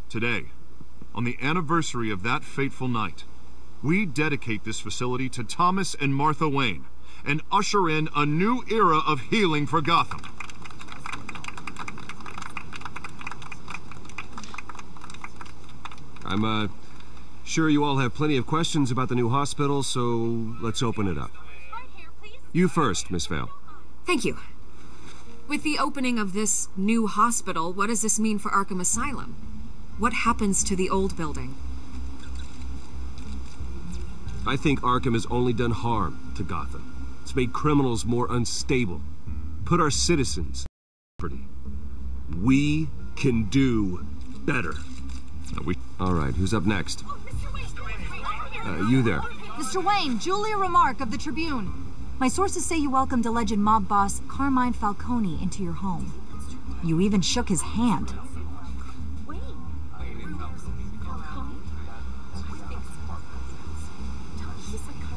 Today, on the anniversary of that fateful night, we dedicate this facility to Thomas and Martha Wayne and usher in a new era of healing for Gotham. I'm sure you all have plenty of questions about the new hospital, so let's open it up. You first, Miss Vale. Thank you. With the opening of this new hospital, what does this mean for Arkham Asylum? What happens to the old building? I think Arkham has only done harm to Gotham. It's made criminals more unstable. Put our citizens in jeopardy. We can do better. All right, who's up next? You there. Mr. Wayne, Julia Remark of the Tribune. My sources say you welcomed alleged mob boss Carmine Falcone into your home. You even shook his hand.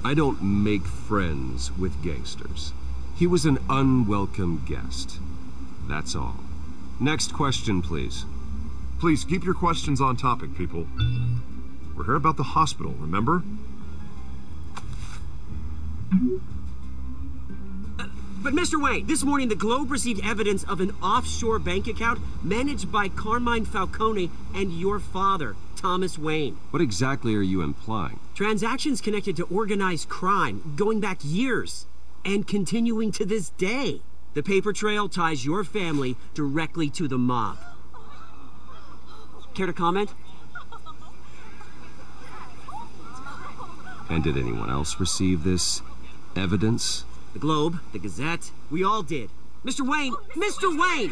I don't make friends with gangsters. He was an unwelcome guest. That's all. Next question, please. Please, keep your questions on topic, people. We're here about the hospital, remember? But Mr. Wayne, this morning the Globe received evidence of an offshore bank account managed by Carmine Falcone and your father, Thomas Wayne. What exactly are you implying? Transactions connected to organized crime, going back years, and continuing to this day. The paper trail ties your family directly to the mob. Care to comment? And did anyone else receive this evidence? The Globe, the Gazette, we all did. Mr. Wayne,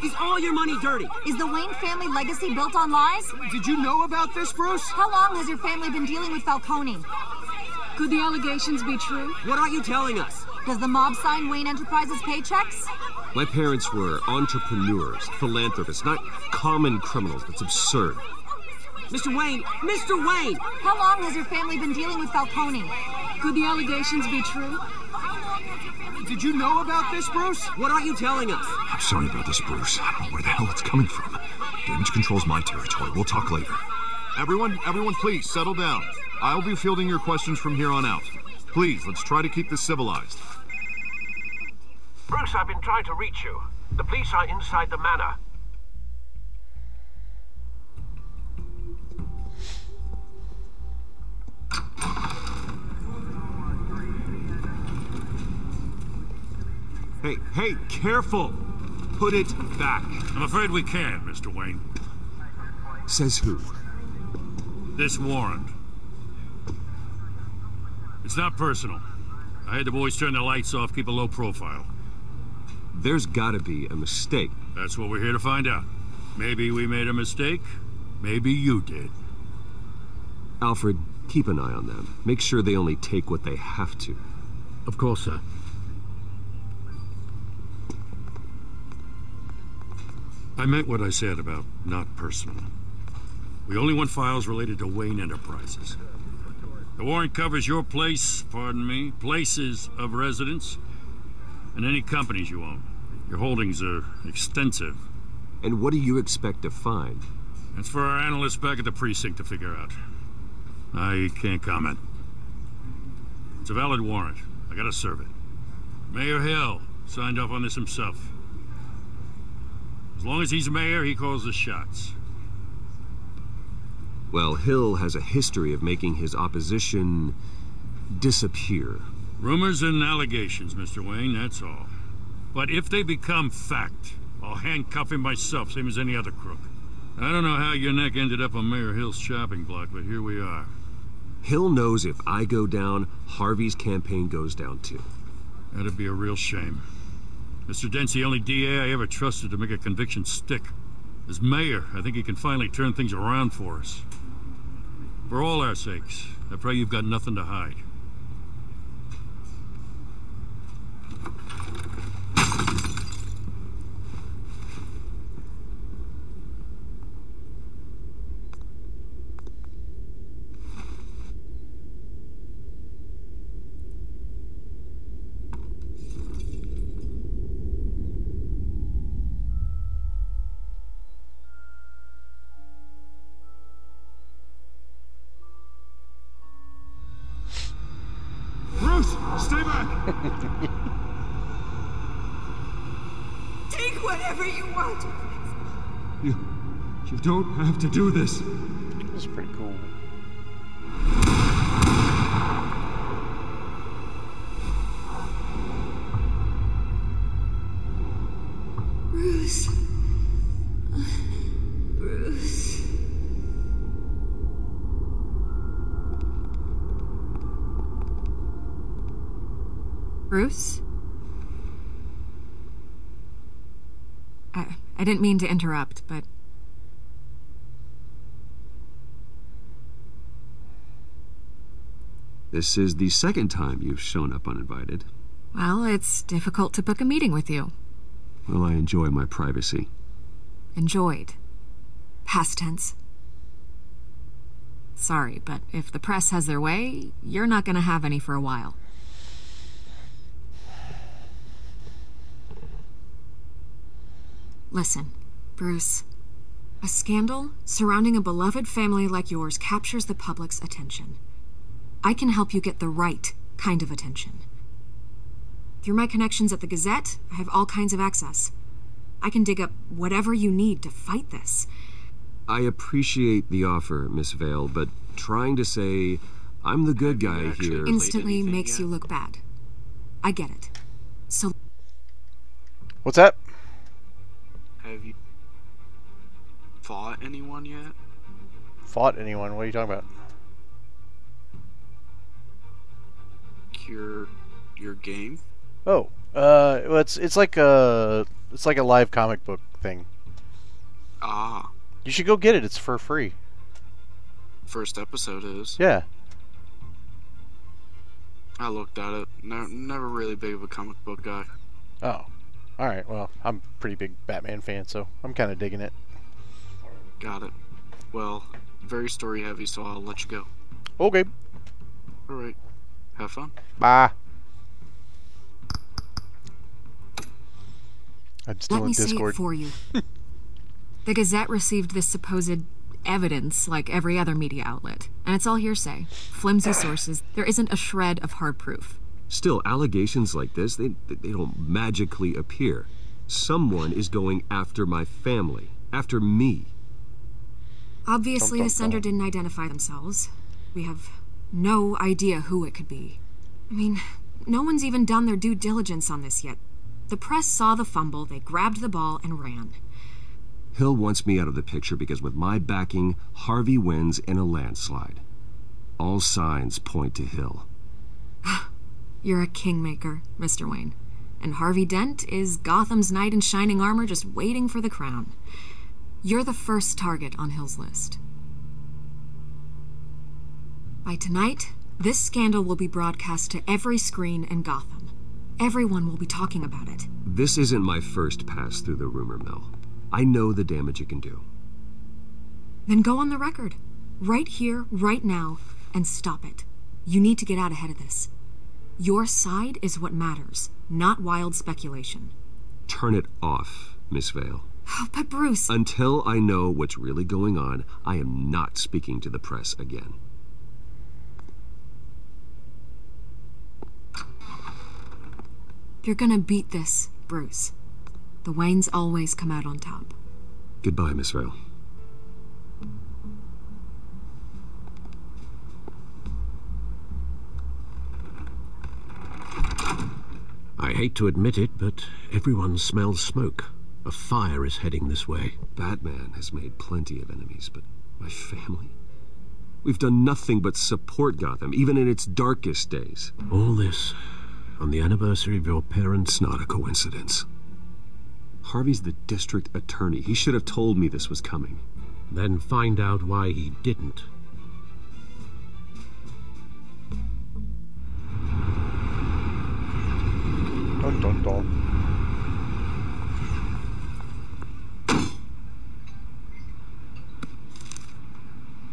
is all your money dirty? Is the Wayne family legacy built on lies? Did you know about this, Bruce? How long has your family been dealing with Falcone? Could the allegations be true? What aren't you telling us? Does the mob sign Wayne Enterprises paychecks? My parents were entrepreneurs, philanthropists, not common criminals. That's absurd. Mr. Wayne! How long has your family been dealing with Falcone? Could the allegations be true? Did you know about this, Bruce? What aren't you telling us? I'm sorry about this, Bruce. I don't know where the hell it's coming from. Damage control's my territory. We'll talk later. Everyone, please, settle down. I'll be fielding your questions from here on out. Please, let's try to keep this civilized. Bruce, I've been trying to reach you. The police are inside the manor. Hey, careful! Put it back. I'm afraid we can't, Mr. Wayne. Says who? This warrant. It's not personal. I had the boys turn the lights off, keep a low profile. There's gotta be a mistake. That's what we're here to find out. Maybe we made a mistake. Maybe you did. Alfred, keep an eye on them. Make sure they only take what they have to. Of course, sir. I meant what I said about not personal. We only want files related to Wayne Enterprises. The warrant covers your places of residence, and any companies you own. Your holdings are extensive. And what do you expect to find? That's for our analysts back at the precinct to figure out. I can't comment. It's a valid warrant. I gotta serve it. Mayor Hill signed off on this himself. As long as he's mayor, he calls the shots. Well, Hill has a history of making his opposition disappear. Rumors and allegations, Mr. Wayne, that's all. But if they become fact, I'll handcuff him myself, same as any other crook. I don't know how your neck ended up on Mayor Hill's shopping block, but here we are. Hill knows if I go down, Harvey's campaign goes down too. That'd be a real shame. Mr. Dent's the only DA I ever trusted to make a conviction stick. As mayor, I think he can finally turn things around for us. For all our sakes, I pray you've got nothing to hide. Stay back! Take whatever you want. You don't have to do this. This is pretty cool. Bruce. Bruce. Bruce? I didn't mean to interrupt, but... This is the second time you've shown up uninvited. Well, it's difficult to book a meeting with you. Well, I enjoy my privacy. Enjoyed. Past tense. Sorry, but if the press has their way, you're not gonna have any for a while. Listen, Bruce. A scandal surrounding a beloved family like yours captures the public's attention. I can help you get the right kind of attention. Through my connections at the Gazette, I have all kinds of access. I can dig up whatever you need to fight this. I appreciate the offer, Miss Vale, but trying to say I'm the good guy here instantly makes you look bad. I get it. So... What's that? Have you fought anyone yet? Fought anyone? What are you talking about? Your game? Oh, well, it's like a live comic book thing. Ah. You should go get it. It's for free. First episode is. Yeah. I looked at it. Never really big of a comic book guy. Oh. Alright, well, I'm a pretty big Batman fan, so I'm kind of digging it. Got it. Well, very story heavy, so I'll let you go. Okay. Alright. Have fun. Bye. I'm still Let in me Discord. say it for you. The Gazette received this supposed evidence like every other media outlet, and it's all hearsay. Flimsy sources. There isn't a shred of hard proof. Still, allegations like this, they don't magically appear. Someone is going after my family. After me. Obviously, the sender didn't identify themselves. We have no idea who it could be. I mean, no one's even done their due diligence on this yet. The press saw the fumble, they grabbed the ball and ran. Hill wants me out of the picture because with my backing, Harvey wins in a landslide. All signs point to Hill. You're a kingmaker, Mr. Wayne. And Harvey Dent is Gotham's knight in shining armor just waiting for the crown. You're the first target on Hill's list. By tonight, this scandal will be broadcast to every screen in Gotham. Everyone will be talking about it. This isn't my first pass through the rumor mill. I know the damage it can do. Then go on the record. Right here, right now, and stop it. You need to get out ahead of this. Your side is what matters, not wild speculation. Turn it off, Miss Vale. Oh, but Bruce... Until I know what's really going on, I am not speaking to the press again. You're gonna beat this, Bruce. The Waynes always come out on top. Goodbye, Miss Vale. I hate to admit it, but everyone smells smoke. A fire is heading this way. Batman has made plenty of enemies, but my family? We've done nothing but support Gotham, even in its darkest days. All this on the anniversary of your parents'... It's not a coincidence. Harvey's the district attorney. He should have told me this was coming. Then find out why he didn't. Dun, dun, dun.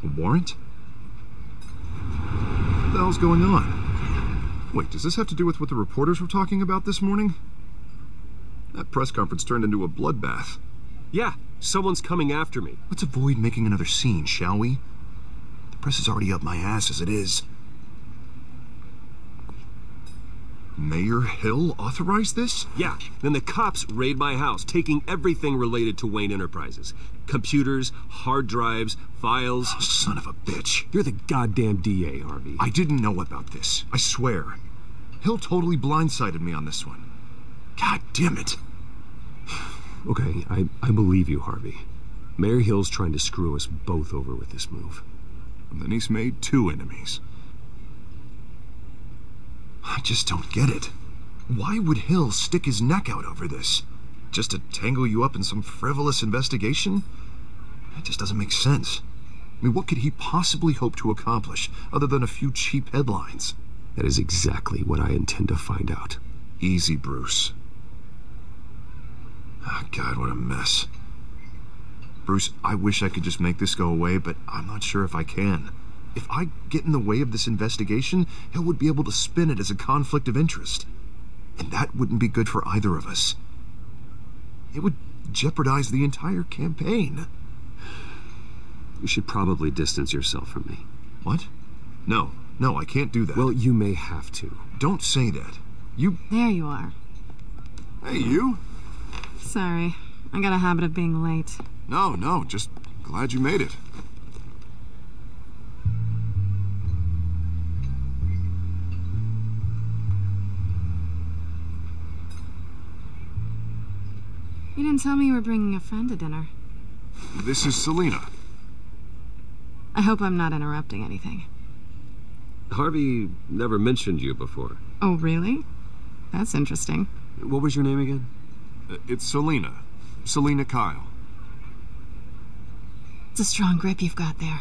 A warrant? What the hell's going on? Wait, does this have to do with what the reporters were talking about this morning? That press conference turned into a bloodbath. Yeah, someone's coming after me. Let's avoid making another scene, shall we? The press is already up my ass as it is. Mayor Hill authorized this? Yeah, then the cops raid my house, taking everything related to Wayne Enterprises. Computers, hard drives, files. Oh, son of a bitch. You're the goddamn DA, Harvey. I didn't know about this. I swear. Hill totally blindsided me on this one. God damn it. Okay, I believe you, Harvey. Mayor Hill's trying to screw us both over with this move. And then he's made two enemies. I just don't get it. Why would Hill stick his neck out over this? Just to tangle you up in some frivolous investigation? That just doesn't make sense. I mean, what could he possibly hope to accomplish other than a few cheap headlines? That is exactly what I intend to find out. Easy, Bruce. Oh, God, what a mess. Bruce, I wish I could just make this go away, but I'm not sure if I can. If I get in the way of this investigation, Hill would be able to spin it as a conflict of interest. And that wouldn't be good for either of us. It would jeopardize the entire campaign. You should probably distance yourself from me. What? No, I can't do that. Well, you may have to. Don't say that. There you are. Hey, you. Sorry, I got a habit of being late. No, just glad you made it. You didn't tell me you were bringing a friend to dinner. This is Selina. I hope I'm not interrupting anything. Harvey never mentioned you before. Oh, really? That's interesting. What was your name again? It's Selina. Selina Kyle. It's a strong grip you've got there.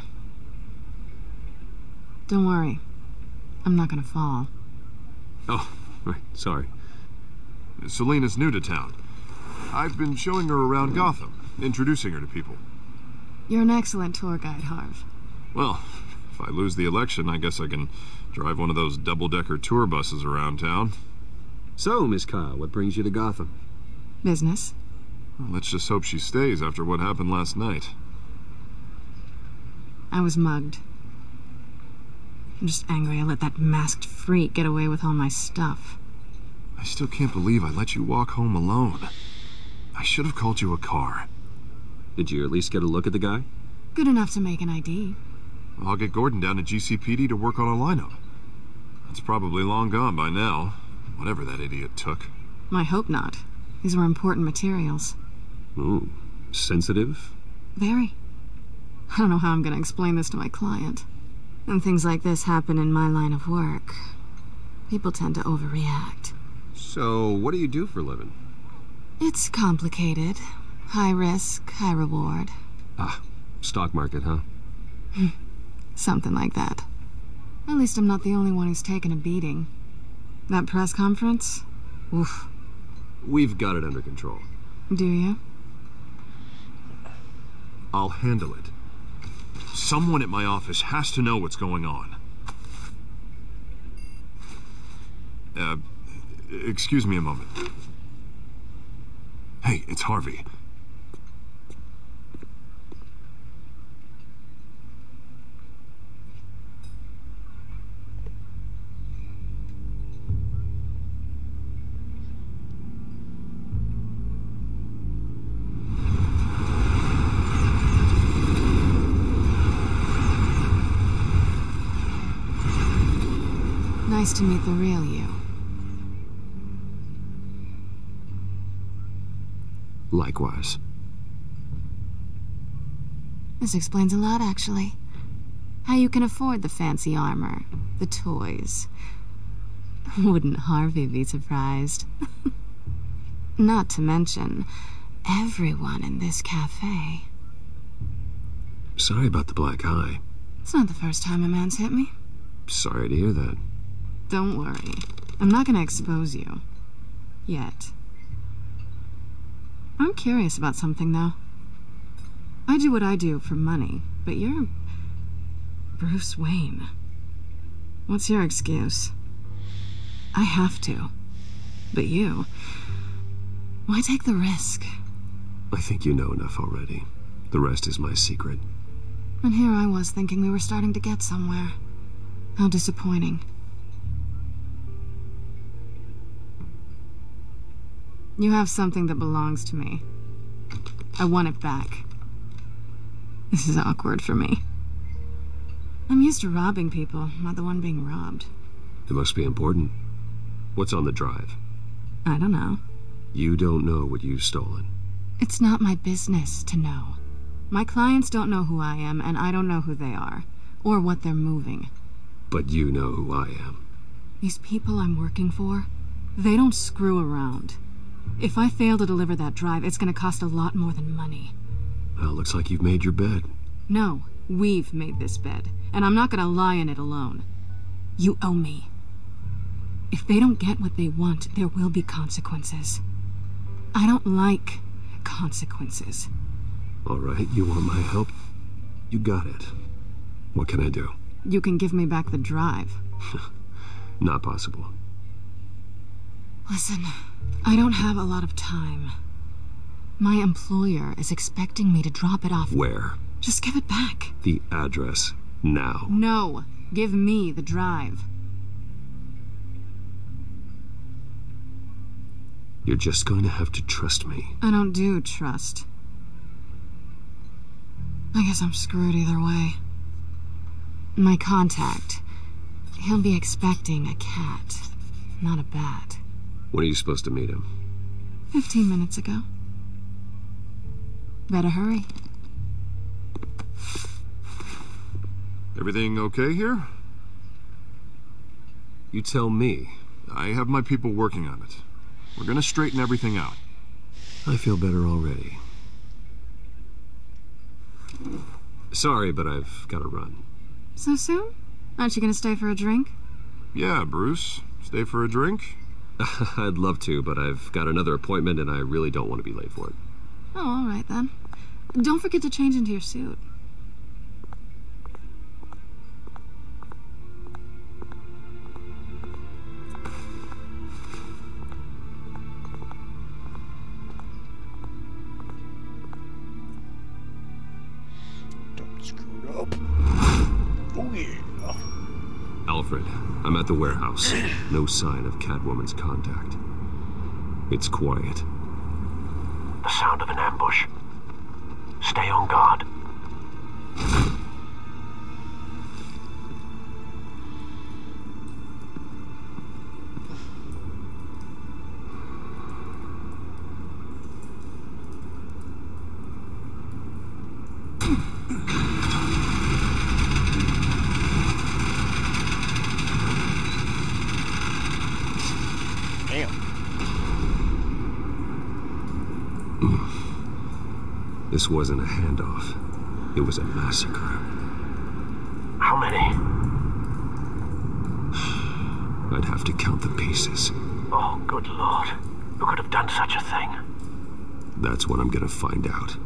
Don't worry. I'm not gonna fall. Oh, right. Sorry. Selina's new to town. I've been showing her around Gotham, introducing her to people. You're an excellent tour guide, Harv. Well, if I lose the election, I guess I can drive one of those double-decker tour buses around town. So, Miss Kyle, what brings you to Gotham? Business. Well, let's just hope she stays after what happened last night. I was mugged. I'm just angry I let that masked freak get away with all my stuff. I still can't believe I let you walk home alone. I should have called you a car. Did you at least get a look at the guy? Good enough to make an ID. I'll get Gordon down to GCPD to work on a lineup. It's probably long gone by now, whatever that idiot took. I hope not. These were important materials. Ooh, sensitive? Very. I don't know how I'm going to explain this to my client. When things like this happen in my line of work, people tend to overreact. So, what do you do for a living? It's complicated. High risk, high reward. Ah, stock market, huh? Something like that. At least I'm not the only one who's taken a beating. That press conference? Oof. We've got it under control. Do you? I'll handle it. Someone at my office has to know what's going on. Excuse me a moment. Hey, it's Harvey. Nice to meet the real you. Likewise. This explains a lot, actually. How you can afford the fancy armor, the toys. Wouldn't Harvey be surprised? Not to mention, everyone in this cafe. Sorry about the black eye. It's not the first time a man's hit me. Sorry to hear that. Don't worry. I'm not gonna expose you. Yet. I'm curious about something, though. I do what I do for money, but you're Bruce Wayne. What's your excuse? I have to. But you... why take the risk? I think you know enough already. The rest is my secret. And here I was thinking we were starting to get somewhere. How disappointing. You have something that belongs to me. I want it back. This is awkward for me. I'm used to robbing people, not the one being robbed. It must be important. What's on the drive? I don't know. You don't know what you've stolen. It's not my business to know. My clients don't know who I am, and I don't know who they are, or what they're moving. But you know who I am. These people I'm working for, They don't screw around. If I fail to deliver that drive, it's gonna cost a lot more than money. Well, looks like you've made your bed. No, we've made this bed, and I'm not gonna lie in it alone. You owe me. If they don't get what they want, there will be consequences. I don't like consequences. All right, you want my help? You got it. What can I do? You can give me back the drive. Not possible. Listen, I don't have a lot of time. My employer is expecting me to drop it off. Where? Just give it back. The address, now. No, give me the drive. You're just going to have to trust me. I don't do trust. I guess I'm screwed either way. My contact, he'll be expecting a cat, not a bat. When are you supposed to meet him? 15 minutes ago. Better hurry. Everything okay here? You tell me. I have my people working on it. We're gonna straighten everything out. I feel better already. Sorry, but I've got to run. So soon? Aren't you gonna stay for a drink? Yeah, Bruce. Stay for a drink? I'd love to, but I've got another appointment and I really don't want to be late for it. Oh, all right then. Don't forget to change into your suit. Don't screw it up. Oh yeah. Alfred, I'm at the warehouse. No sign of Catwoman's contact. It's quiet. The sound of an ambush. Stay on guard. This wasn't a handoff. It was a massacre. How many? I'd have to count the pieces. Oh, good Lord. Who could have done such a thing? That's what I'm gonna find out.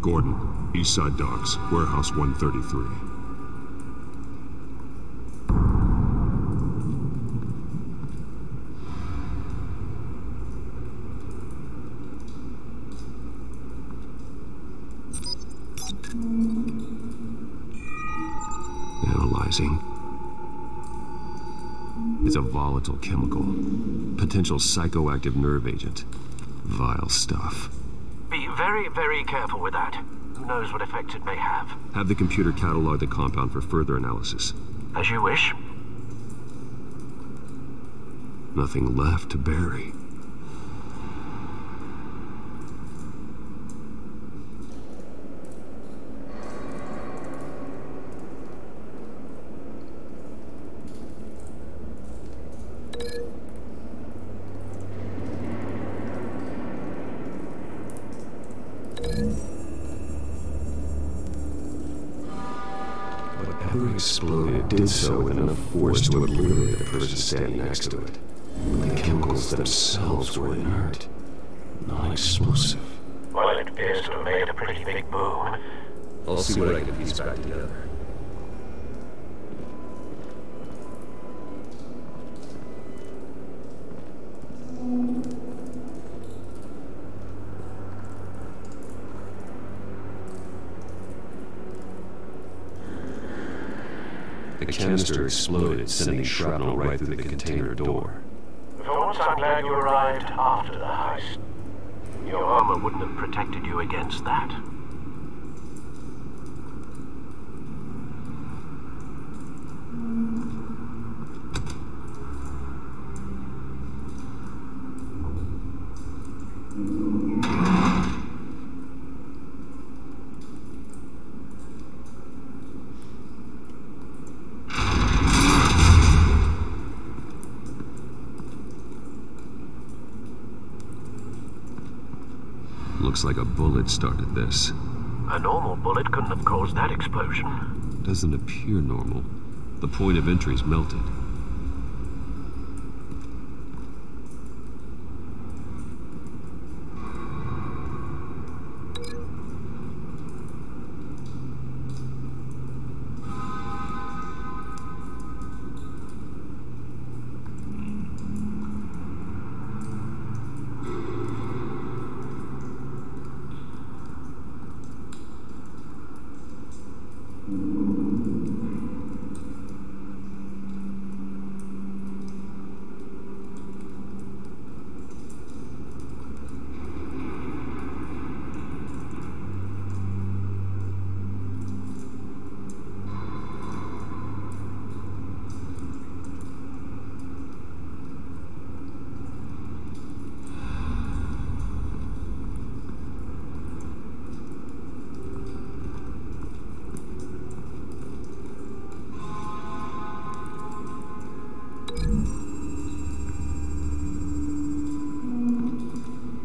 Gordon, Eastside Docks, Warehouse 133. Analyzing. It's a volatile chemical. Potential psychoactive nerve agent. Vile stuff. Be very, very careful with that. Who knows what effect it may have. Have the computer catalog the compound for further analysis. As you wish. Nothing left to bury. Whatever exploded did so with enough force to obliterate the person standing next to it. But the chemicals themselves were inert, non-explosive. Well, it appears to have made a pretty big boom. I'll see what I can piece back together. The canister exploded, sending shrapnel right through the container door. For once, I'm glad you arrived after the heist. Your armor wouldn't have protected you against that. Looks like a bullet started this. A normal bullet couldn't have caused that explosion. Doesn't appear normal. The point of entry's melted.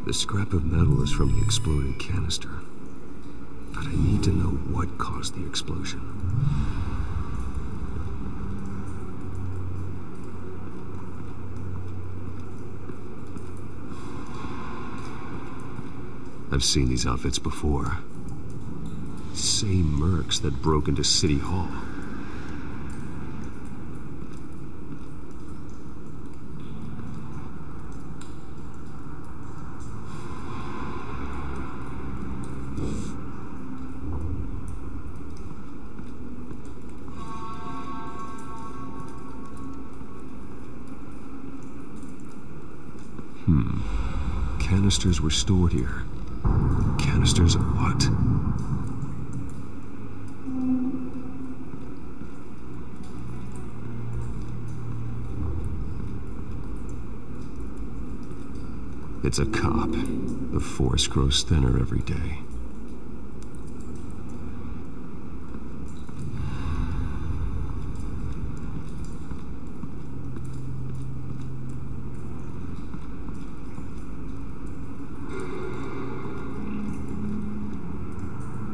The scrap of metal is from the exploded canister. But I need to know what caused the explosion. I've seen these outfits before. Same mercs that broke into City Hall. Canisters were stored here. Canisters of what? It's a cop. The force grows thinner every day.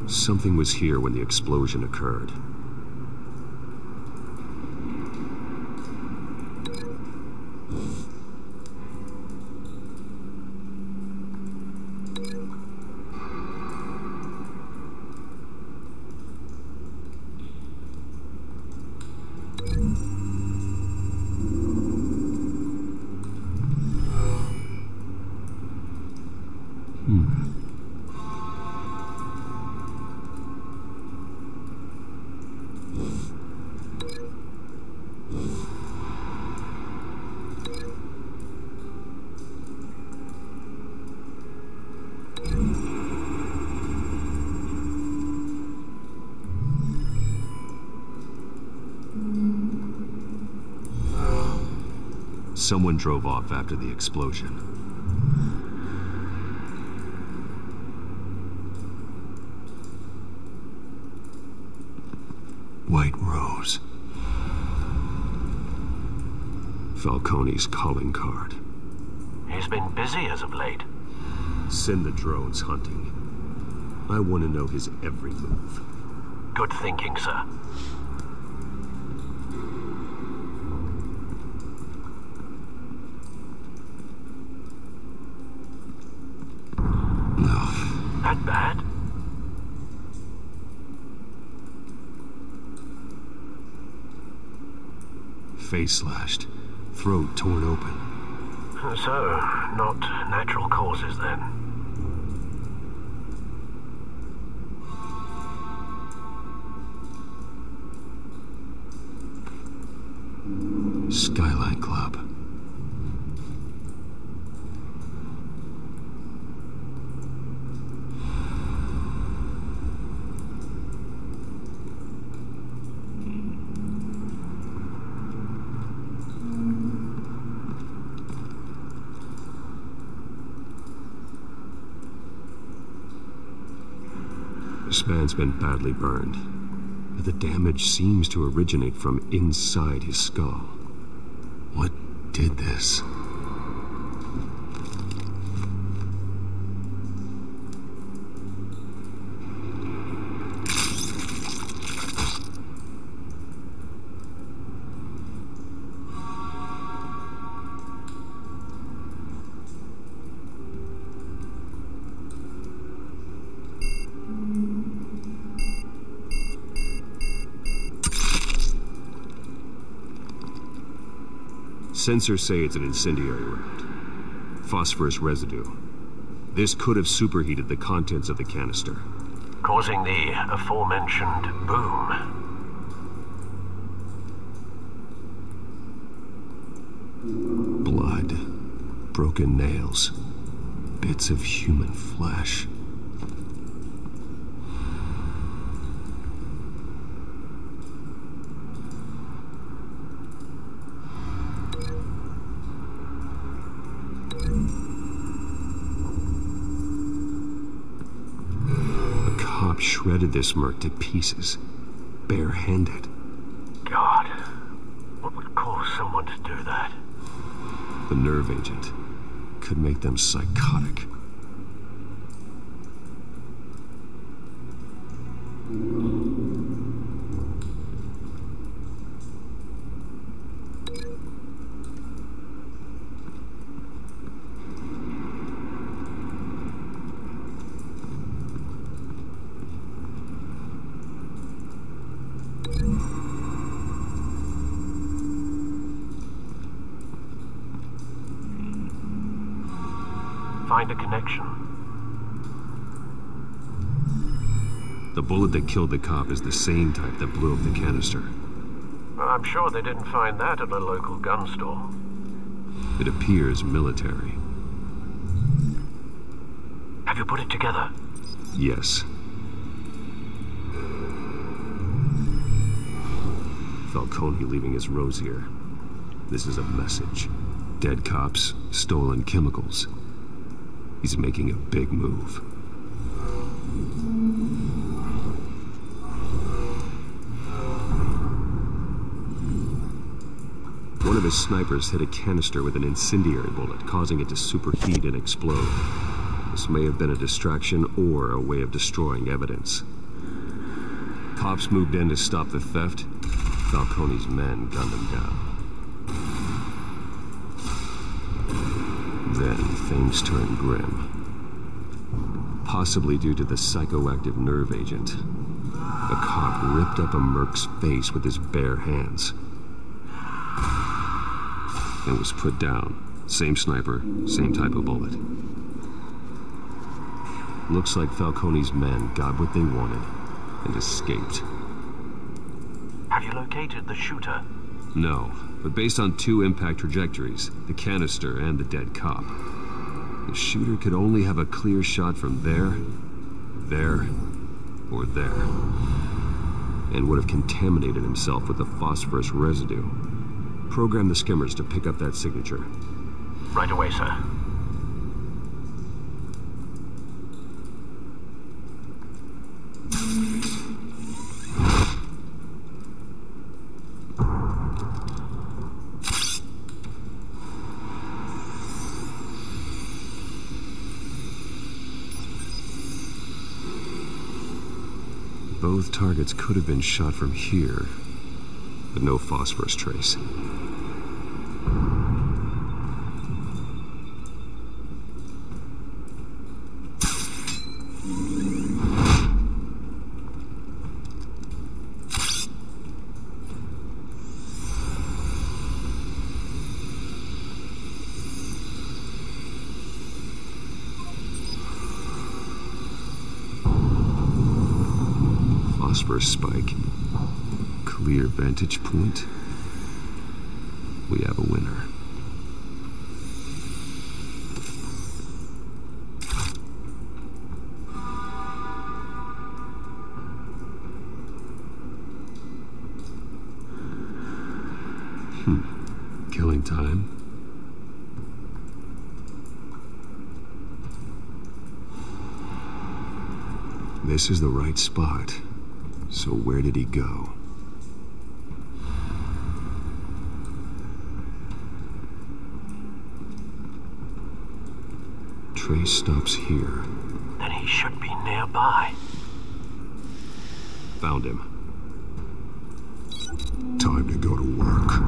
Something was here when the explosion occurred. Someone drove off after the explosion. White Rose. Falcone's calling card. He's been busy as of late. Send the drones hunting. I want to know his every move. Good thinking, sir. That bad? Face slashed, throat torn open. So, not natural causes then. Skyline Club. This man's been badly burned, but the damage seems to originate from inside his skull. What did this? Sensors say it's an incendiary round. Phosphorus residue. This could have superheated the contents of the canister, causing the aforementioned boom. Blood, broken nails, bits of human flesh. Shredded this merc to pieces, bare-handed. God, what would cause someone to do that? The nerve agent could make them psychotic. Find a connection. The bullet that killed the cop is the same type that blew up the canister. Well, I'm sure they didn't find that at a local gun store. It appears military. Have you put it together? Yes. Falcone leaving his rose here. This is a message. Dead cops, stolen chemicals. He's making a big move. One of his snipers hit a canister with an incendiary bullet, causing it to superheat and explode. This may have been a distraction or a way of destroying evidence. Cops moved in to stop the theft. Falcone's men gunned him down. Then things turned grim. Possibly due to the psychoactive nerve agent. A cop ripped up a merc's face with his bare hands. And was put down. Same sniper, same type of bullet. Looks like Falcone's men got what they wanted and escaped. Have you located the shooter? No, but based on two impact trajectories, the canister and the dead cop, the shooter could only have a clear shot from there, or there, and would have contaminated himself with the phosphorus residue. Program the skimmers to pick up that signature. Right away, sir. Both targets could have been shot from here, but no phosphorus trace. Phosphorus spike. Clear vantage point. We have a winner. Killing time. This is the right spot. So where did he go? Trace stops here. Then he should be nearby. Found him. Time to go to work.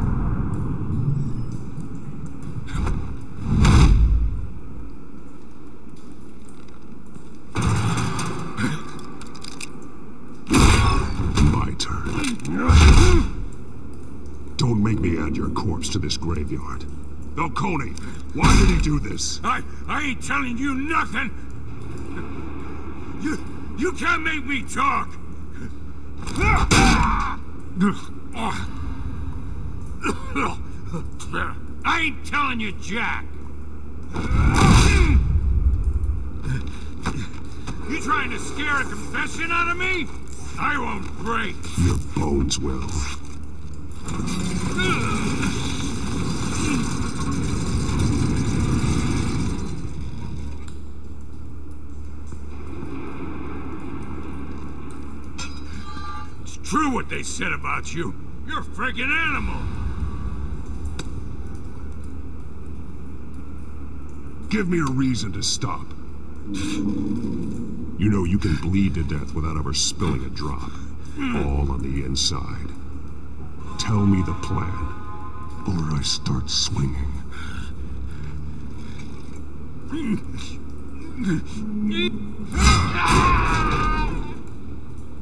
Don't make me add your your corpse to this graveyard. Falcone, why did he do this? I ain't telling you nothing! You can't make me talk! I ain't telling you, Jack! You trying to scare a confession out of me? I won't break. Your bones will. It's true what they said about you. You're a freaking animal. Give me a reason to stop. You know you can bleed to death without ever spilling a drop. All on the inside. Tell me the plan, or I start swinging.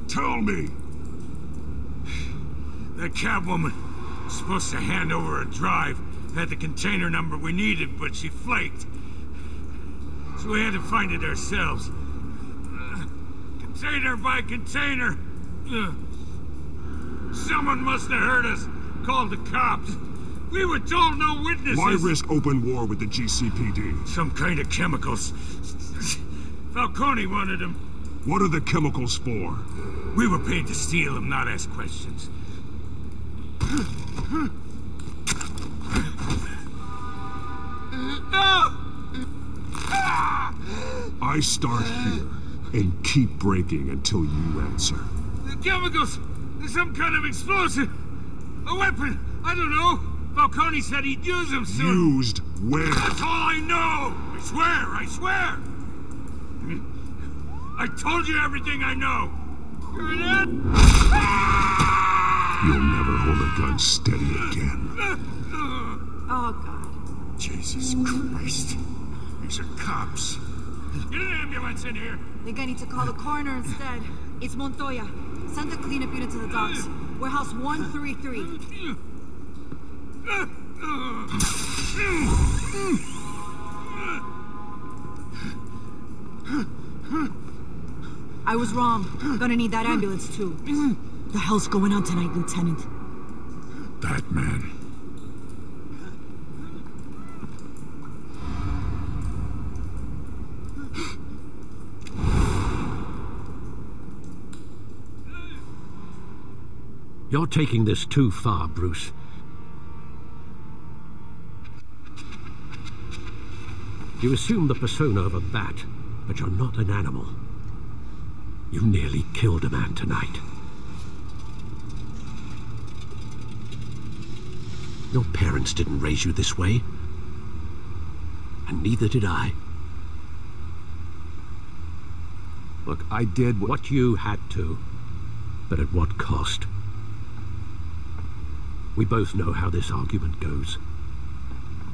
Tell me! That cabwoman was supposed to hand over a drive. Had the container number we needed, but she flaked. So we had to find it ourselves. Container by container. Someone must have heard us. Called the cops. We were told no witnesses. Why risk open war with the GCPD? Some kind of chemicals. Falcone wanted them. What are the chemicals for? We were paid to steal them, not ask questions. I start here and keep breaking until you answer. The chemicals! There's some kind of explosive! A weapon! I don't know! Falcone said he'd use them soon. Used where? That's all I know! I swear! I told you everything I know! You're an ad? You'll never hold a gun steady again. Oh, God. Jesus Christ. These are cops. Get an ambulance in here! Think I need to call the coroner instead. It's Montoya. Send the cleanup unit to the docks. Warehouse 133. I was wrong. Gonna need that ambulance too. The hell's going on tonight, Lieutenant? That man. You're taking this too far, Bruce. You assume the persona of a bat, but you're not an animal. You nearly killed a man tonight. Your parents didn't raise you this way. And neither did I. Look, I did what you had to, but at what cost? We both know how this argument goes.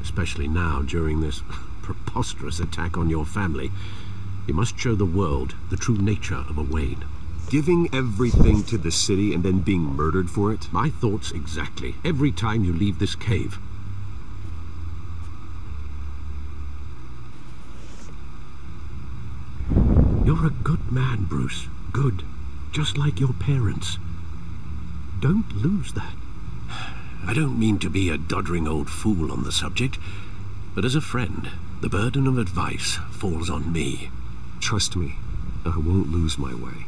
Especially now, during this preposterous attack on your family. You must show the world the true nature of a Wayne. Giving everything to the city and then being murdered for it? My thoughts exactly. Every time you leave this cave. You're a good man, Bruce. Good. Just like your parents. Don't lose that. I don't mean to be a doddering old fool on the subject, but as a friend, the burden of advice falls on me. Trust me, I won't lose my way.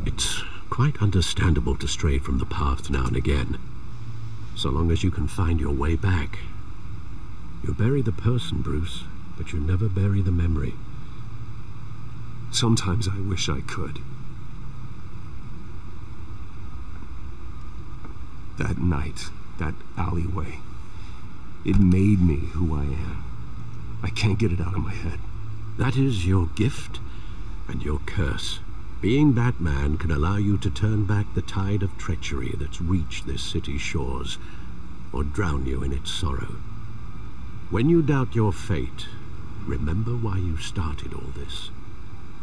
It's quite understandable to stray from the path now and again, so long as you can find your way back. You bury the person, Bruce, but you never bury the memory. Sometimes I wish I could. That night, that alleyway, it made me who I am. I can't get it out of my head. That is your gift and your curse. Being Batman can allow you to turn back the tide of treachery that's reached this city's shores, or drown you in its sorrow. When you doubt your fate, remember why you started all this.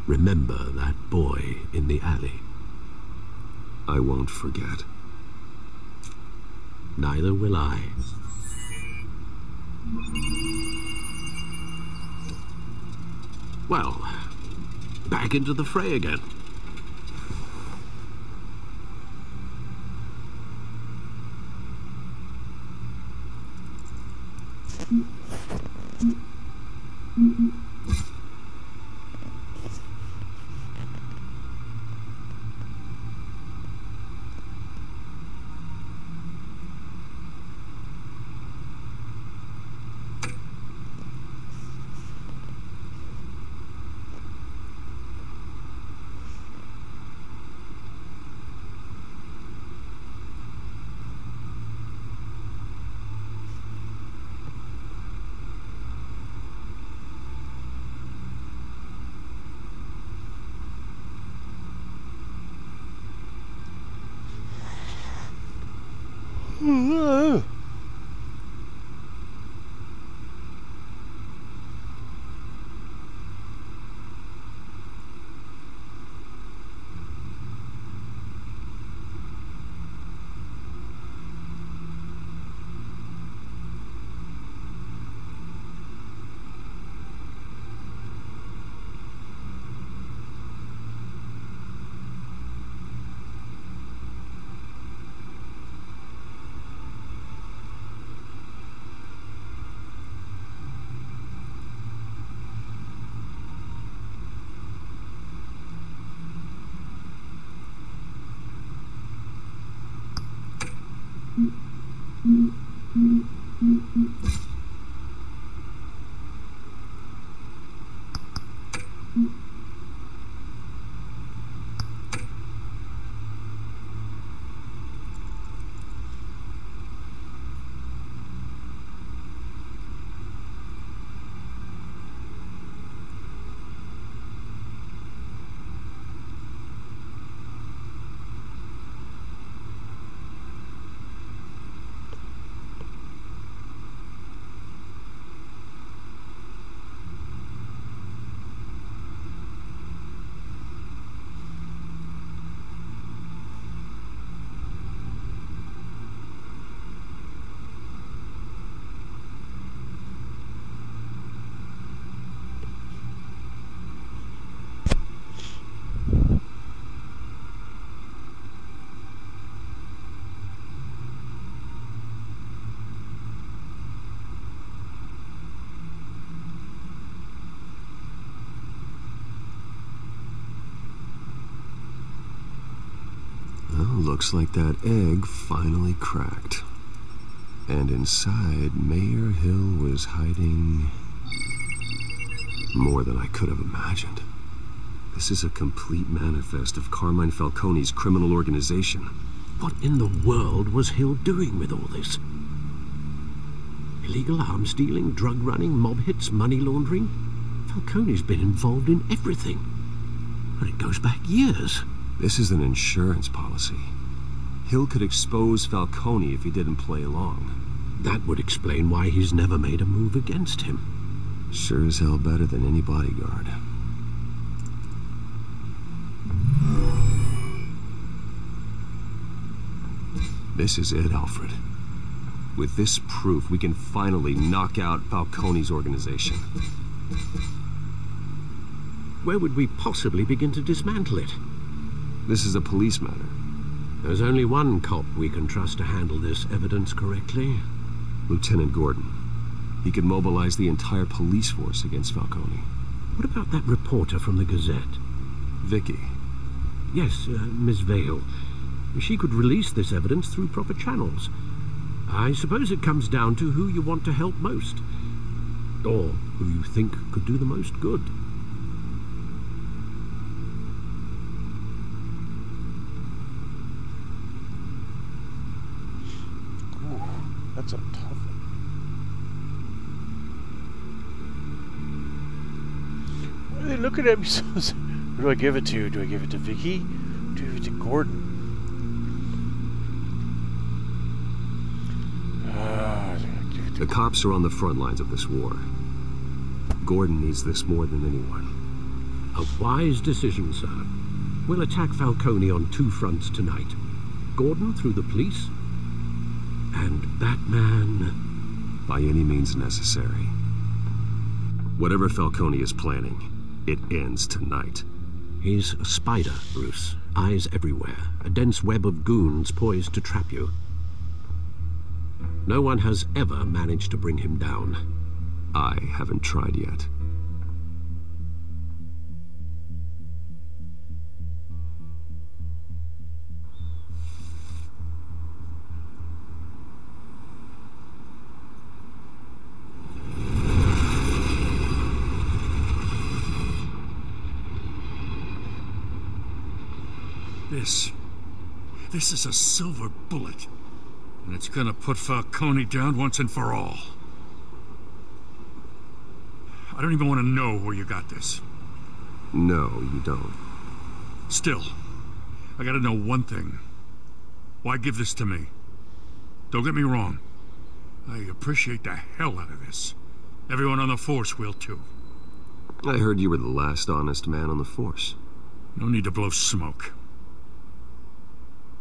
Remember that boy in the alley. I won't forget. Neither will I. Well, back into the fray again. Looks like that egg finally cracked. And inside, Mayor Hill was hiding more than I could have imagined. This is a complete manifest of Carmine Falcone's criminal organization. What in the world was Hill doing with all this? Illegal arms dealing, drug running, mob hits, money laundering? Falcone's been involved in everything. And it goes back years. This is an insurance policy. Hill could expose Falcone if he didn't play along. That would explain why he's never made a move against him. Sure as hell better than any bodyguard. This is it, Alfred. With this proof, we can finally knock out Falcone's organization. Where would we possibly begin to dismantle it? This is a police matter. There's only one cop we can trust to handle this evidence correctly. Lieutenant Gordon. He could mobilize the entire police force against Falcone. What about that reporter from the Gazette? Vicky. Yes, Miss Vale. She could release this evidence through proper channels. I suppose it comes down to who you want to help most. Or who you think could do the most good. That's a tough one. Why are they looking at me so... Who do I give it to? Do I give it to Vicky? Do I give it to Gordon? The cops are on the front lines of this war. Gordon needs this more than anyone. A wise decision, sir. We'll attack Falcone on two fronts tonight. Gordon through the police, and that man? By any means necessary. Whatever Falcone is planning, it ends tonight. He's a spider, Bruce. Eyes everywhere. A dense web of goons poised to trap you. No one has ever managed to bring him down. I haven't tried yet. This is a silver bullet. And it's gonna put Falcone down once and for all. I don't even want to know where you got this. No, you don't. Still, I gotta know one thing. Why give this to me? Don't get me wrong. I appreciate the hell out of this. Everyone on the Force will too. I heard you were the last honest man on the Force. No need to blow smoke.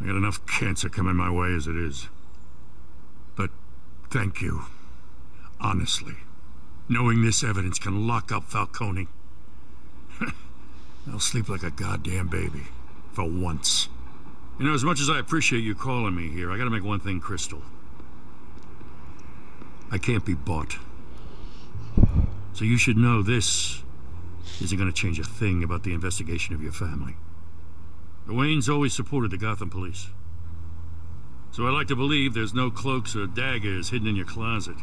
I got enough cancer coming my way as it is. But thank you. Honestly. Knowing this evidence can lock up Falcone. I'll sleep like a goddamn baby. For once. You know, as much as I appreciate you calling me here, I gotta make one thing crystal. I can't be bought. So you should know this isn't gonna change a thing about the investigation of your family. The Waynes always supported the Gotham police. So I like to believe there's no cloaks or daggers hidden in your closet.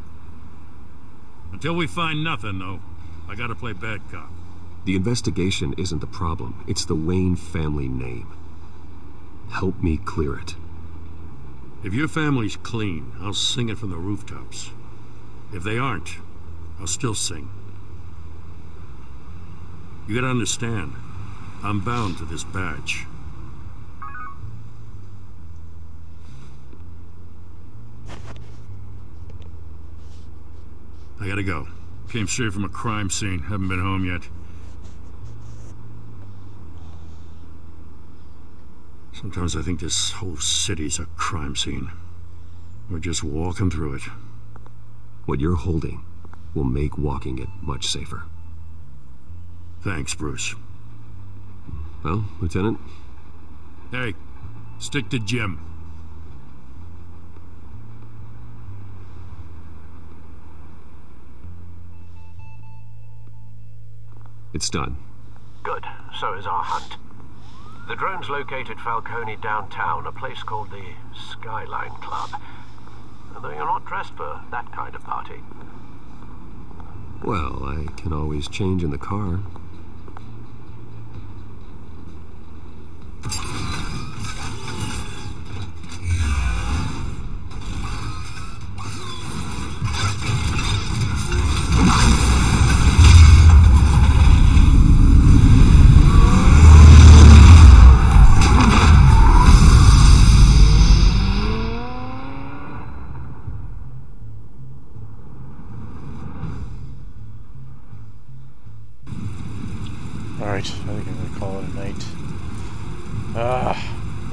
Until we find nothing, though, I gotta play bad cop. The investigation isn't the problem. It's the Wayne family name. Help me clear it. If your family's clean, I'll sing it from the rooftops. If they aren't, I'll still sing. You gotta understand, I'm bound to this badge. I gotta go. Came straight from a crime scene. Haven't been home yet. Sometimes I think this whole city's a crime scene. We're just walking through it. What you're holding will make walking it much safer. Thanks, Bruce. Well, Lieutenant? Hey, stick to Jim. It's done. Good. So is our hunt. The drones located Falcone downtown, a place called the Skyline Club. Though you're not dressed for that kind of party. Well, I can always change in the car. Alright, I think I'm going to call it a night. I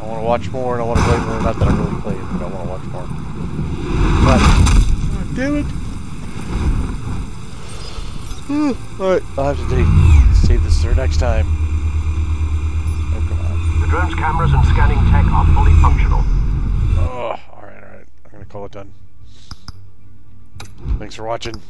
want to watch more and I want to play more. Not that I really play it, but I want to watch more. But, damn it! Alright, I'll have to save this for next time. Oh, come on. The drone's cameras and scanning tech are fully functional. Oh, alright. I'm going to call it done. Thanks for watching.